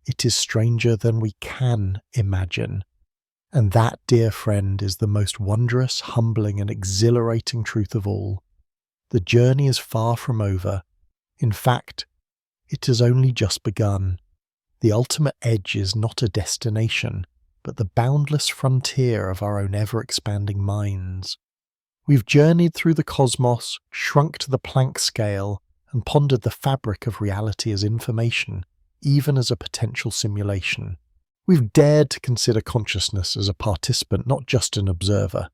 it is stranger than we can imagine. And that, dear friend, is the most wondrous, humbling, and exhilarating truth of all. The journey is far from over. In fact, it has only just begun. The ultimate edge is not a destination, but the boundless frontier of our own ever-expanding minds. We've journeyed through the cosmos, shrunk to the Planck scale, and pondered the fabric of reality as information, even as a potential simulation. We've dared to consider consciousness as a participant, not just an observer.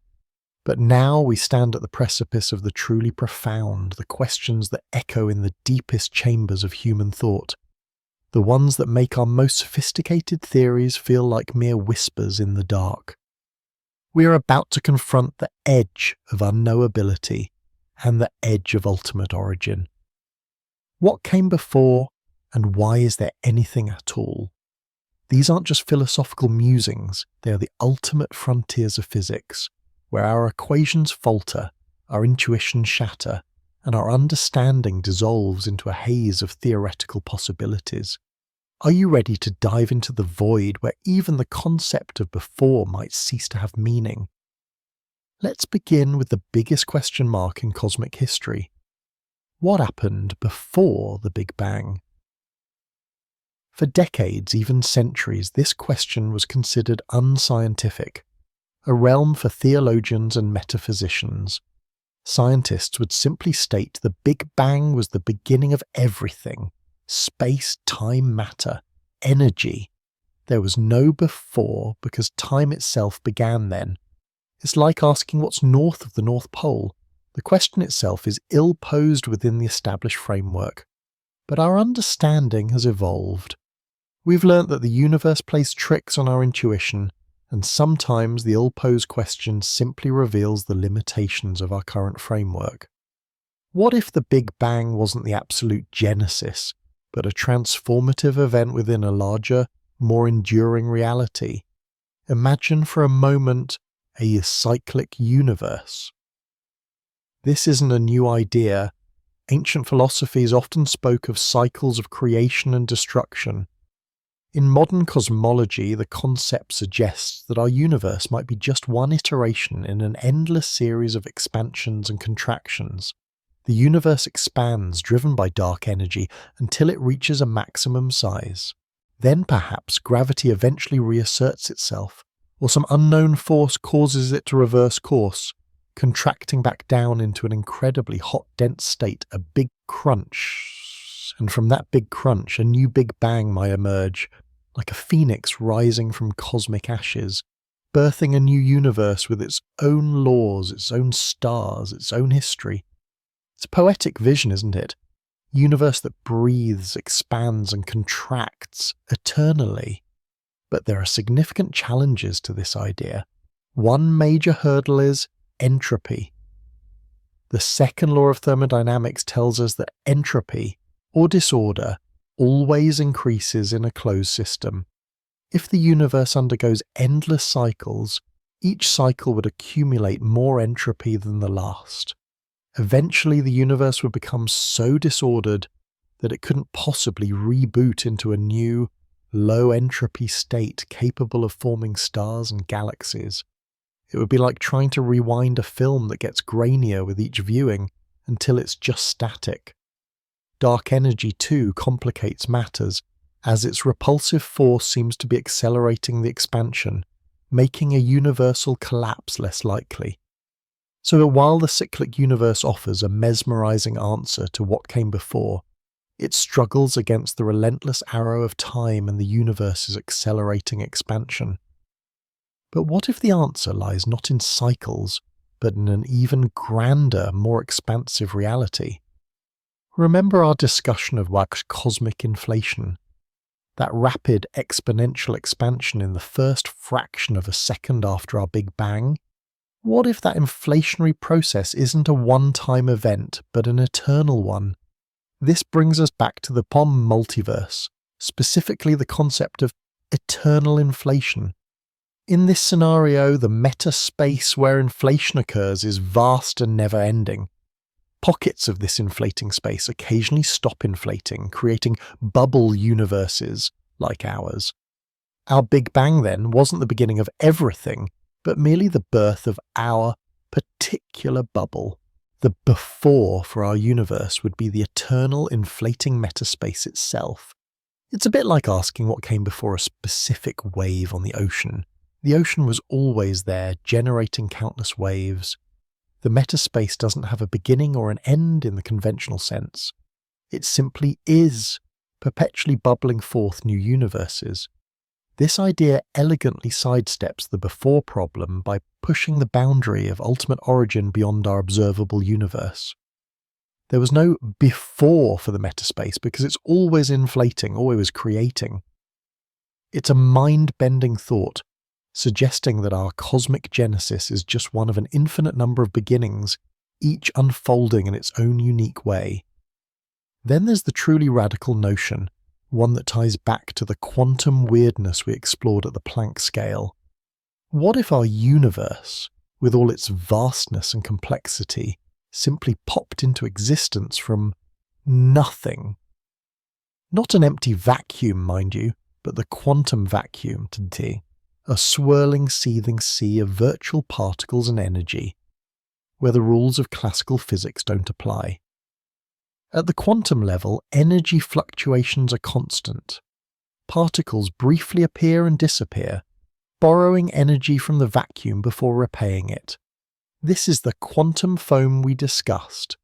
But now we stand at the precipice of the truly profound, the questions that echo in the deepest chambers of human thought, the ones that make our most sophisticated theories feel like mere whispers in the dark. We are about to confront the edge of unknowability and the edge of ultimate origin. What came before, and why is there anything at all? These aren't just philosophical musings, they are the ultimate frontiers of physics, where our equations falter, our intuitions shatter, and our understanding dissolves into a haze of theoretical possibilities. Are you ready to dive into the void where even the concept of before might cease to have meaning? Let's begin with the biggest question mark in cosmic history. What happened before the Big Bang? For decades, even centuries, this question was considered unscientific, a realm for theologians and metaphysicians. Scientists would simply state the Big Bang was the beginning of everything: space, time, matter, energy. There was no before because time itself began then. It's like asking what's north of the North Pole. The question itself is ill-posed within the established framework. But our understanding has evolved. We've learnt that the universe plays tricks on our intuition, and sometimes the ill-posed question simply reveals the limitations of our current framework. What if the Big Bang wasn't the absolute genesis, but a transformative event within a larger, more enduring reality? Imagine for a moment a cyclic universe. This isn't a new idea. Ancient philosophies often spoke of cycles of creation and destruction. In modern cosmology, the concept suggests that our universe might be just one iteration in an endless series of expansions and contractions. The universe expands, driven by dark energy, until it reaches a maximum size. Then perhaps gravity eventually reasserts itself, or some unknown force causes it to reverse course, contracting back down into an incredibly hot, dense state, a big crunch. And from that big crunch, a new Big Bang might emerge, like a phoenix rising from cosmic ashes, birthing a new universe with its own laws, its own stars, its own history. It's a poetic vision, isn't it? A universe that breathes, expands, and contracts eternally. But there are significant challenges to this idea. One major hurdle is entropy. The second law of thermodynamics tells us that entropy, or disorder, always increases in a closed system. If the universe undergoes endless cycles, each cycle would accumulate more entropy than the last. Eventually, the universe would become so disordered that it couldn't possibly reboot into a new, low-entropy state capable of forming stars and galaxies. It would be like trying to rewind a film that gets grainier with each viewing until it's just static. Dark energy, too, complicates matters, as its repulsive force seems to be accelerating the expansion, making a universal collapse less likely. So while the cyclic universe offers a mesmerizing answer to what came before, it struggles against the relentless arrow of time and the universe's accelerating expansion. But what if the answer lies not in cycles, but in an even grander, more expansive reality? Remember our discussion of cosmic inflation, that rapid exponential expansion in the first fraction of a second after our Big Bang? What if that inflationary process isn't a one-time event, but an eternal one? This brings us back to the POM multiverse, specifically the concept of eternal inflation. In this scenario, the meta-space where inflation occurs is vast and never-ending. Pockets of this inflating space occasionally stop inflating, creating bubble universes like ours. Our Big Bang, then, wasn't the beginning of everything, but merely the birth of our particular bubble. The before for our universe would be the eternal inflating metaspace itself. It's a bit like asking what came before a specific wave on the ocean. The ocean was always there, generating countless waves. The metaspace doesn't have a beginning or an end in the conventional sense. It simply is, perpetually bubbling forth new universes. This idea elegantly sidesteps the before problem by pushing the boundary of ultimate origin beyond our observable universe. There was no before for the metaspace because it's always inflating, always creating. It's a mind-bending thought, suggesting that our cosmic genesis is just one of an infinite number of beginnings, each unfolding in its own unique way. Then there's the truly radical notion, one that ties back to the quantum weirdness we explored at the Planck scale. What if our universe, with all its vastness and complexity, simply popped into existence from nothing? Not an empty vacuum, mind you, but the quantum vacuum, a swirling, seething sea of virtual particles and energy, where the rules of classical physics don't apply. At the quantum level, energy fluctuations are constant. Particles briefly appear and disappear, borrowing energy from the vacuum before repaying it. This is the quantum foam we discussed.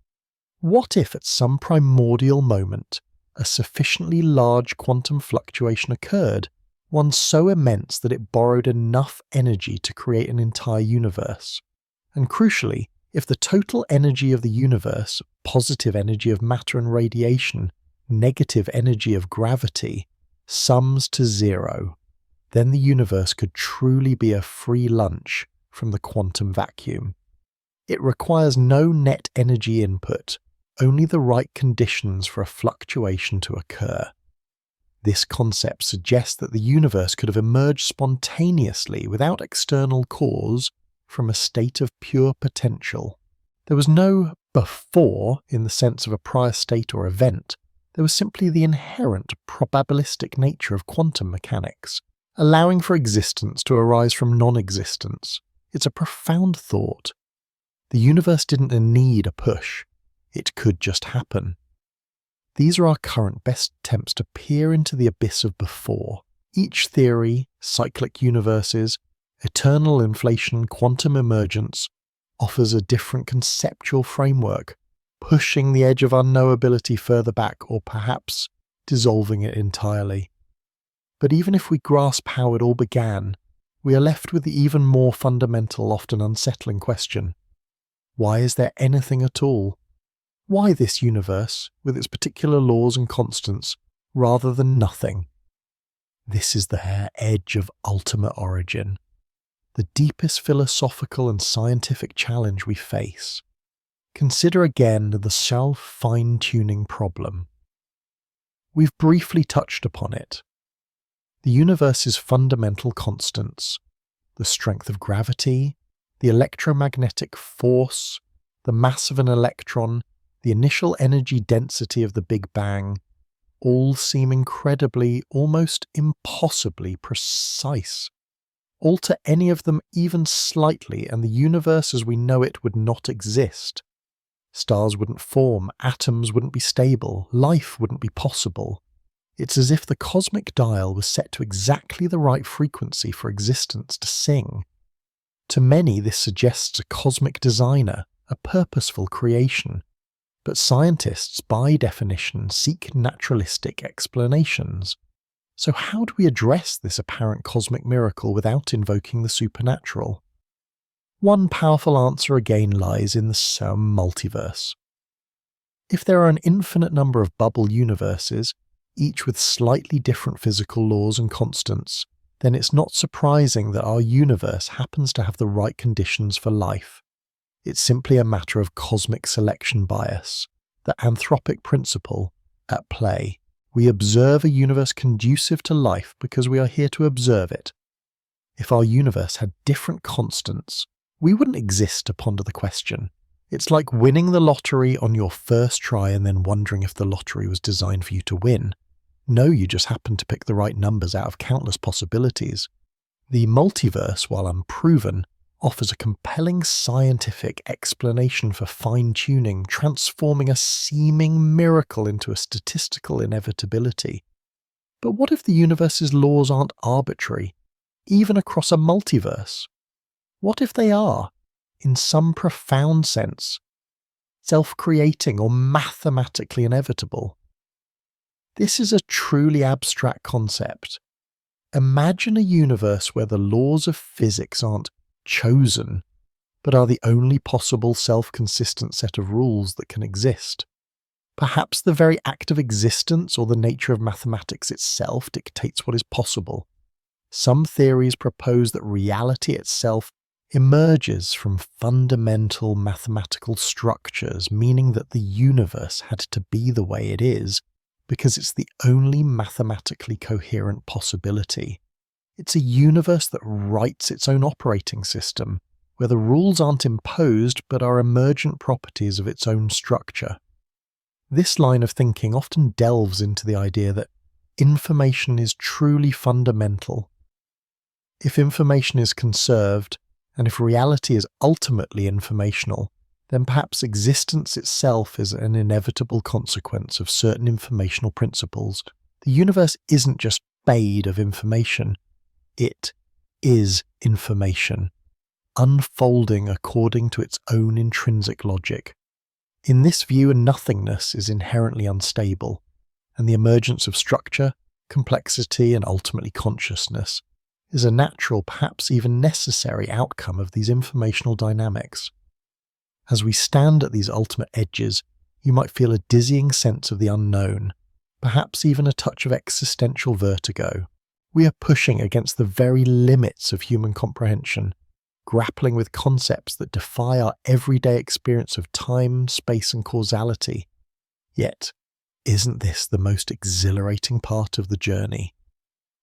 What if at some primordial moment a sufficiently large quantum fluctuation occurred, one so immense that it borrowed enough energy to create an entire universe? And crucially, if the total energy of the universe, positive energy of matter and radiation, negative energy of gravity, sums to zero, then the universe could truly be a free lunch from the quantum vacuum. It requires no net energy input, only the right conditions for a fluctuation to occur. This concept suggests that the universe could have emerged spontaneously without external cause from a state of pure potential. There was no before in the sense of a prior state or event. There was simply the inherent probabilistic nature of quantum mechanics, allowing for existence to arise from non-existence. It's a profound thought. The universe didn't need a push. It could just happen. These are our current best attempts to peer into the abyss of before. Each theory, cyclic universes, eternal inflation, quantum emergence, offers a different conceptual framework, pushing the edge of unknowability further back or perhaps dissolving it entirely. But even if we grasp how it all began, we are left with the even more fundamental, often unsettling question. Why is there anything at all? Why this universe, with its particular laws and constants, rather than nothing? This is the edge of ultimate origin, the deepest philosophical and scientific challenge we face. Consider again the self-fine-tuning problem. We've briefly touched upon it. The universe's fundamental constants, the strength of gravity, the electromagnetic force, the mass of an electron, the initial energy density of the Big Bang, all seem incredibly, almost impossibly precise. Alter any of them even slightly and the universe as we know it would not exist. Stars wouldn't form, atoms wouldn't be stable, life wouldn't be possible. It's as if the cosmic dial was set to exactly the right frequency for existence to sing. To many, this suggests a cosmic designer, a purposeful creation. But scientists, by definition, seek naturalistic explanations. So how do we address this apparent cosmic miracle without invoking the supernatural? One powerful answer again lies in the multiverse. If there are an infinite number of bubble universes, each with slightly different physical laws and constants, then it's not surprising that our universe happens to have the right conditions for life. It's simply a matter of cosmic selection bias, the anthropic principle at play. We observe a universe conducive to life because we are here to observe it. If our universe had different constants, we wouldn't exist to ponder the question. It's like winning the lottery on your first try and then wondering if the lottery was designed for you to win. No, you just happened to pick the right numbers out of countless possibilities. The multiverse, while unproven, offers a compelling scientific explanation for fine-tuning, transforming a seeming miracle into a statistical inevitability. But what if the universe's laws aren't arbitrary, even across a multiverse? What if they are, in some profound sense, self-creating or mathematically inevitable? This is a truly abstract concept. Imagine a universe where the laws of physics aren't chosen, but are the only possible self-consistent set of rules that can exist. Perhaps the very act of existence or the nature of mathematics itself dictates what is possible. Some theories propose that reality itself emerges from fundamental mathematical structures, meaning that the universe had to be the way it is because it's the only mathematically coherent possibility. It's a universe that writes its own operating system, where the rules aren't imposed but are emergent properties of its own structure. This line of thinking often delves into the idea that information is truly fundamental. If information is conserved, and if reality is ultimately informational, then perhaps existence itself is an inevitable consequence of certain informational principles. The universe isn't just made of information, it is information, unfolding according to its own intrinsic logic. In this view, nothingness is inherently unstable, and the emergence of structure, complexity, and ultimately consciousness is a natural, perhaps even necessary outcome of these informational dynamics. As we stand at these ultimate edges, you might feel a dizzying sense of the unknown, perhaps even a touch of existential vertigo. We are pushing against the very limits of human comprehension, grappling with concepts that defy our everyday experience of time, space, and causality. Yet, isn't this the most exhilarating part of the journey?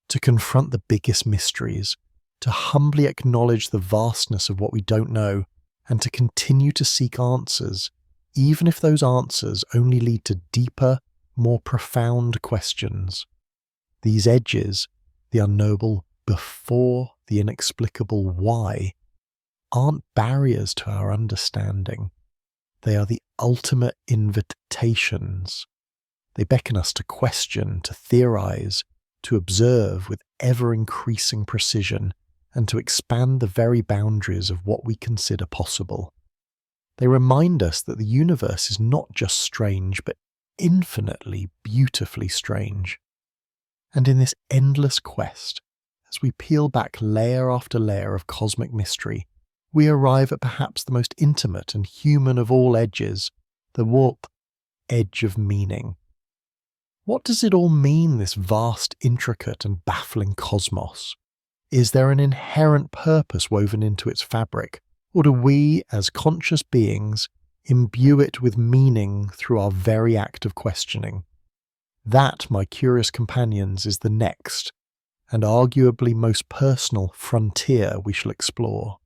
To confront the biggest mysteries, to humbly acknowledge the vastness of what we don't know, and to continue to seek answers, even if those answers only lead to deeper, more profound questions. These edges, the unknowable before the inexplicable why, aren't barriers to our understanding. They are the ultimate invitations. They beckon us to question, to theorize, to observe with ever-increasing precision, and to expand the very boundaries of what we consider possible. They remind us that the universe is not just strange, but infinitely, beautifully strange. And in this endless quest, as we peel back layer after layer of cosmic mystery, we arrive at perhaps the most intimate and human of all edges, the warp edge of meaning. What does it all mean, this vast, intricate, and baffling cosmos? Is there an inherent purpose woven into its fabric, or do we, as conscious beings, imbue it with meaning through our very act of questioning? That, my curious companions, is the next, and arguably most personal, frontier we shall explore.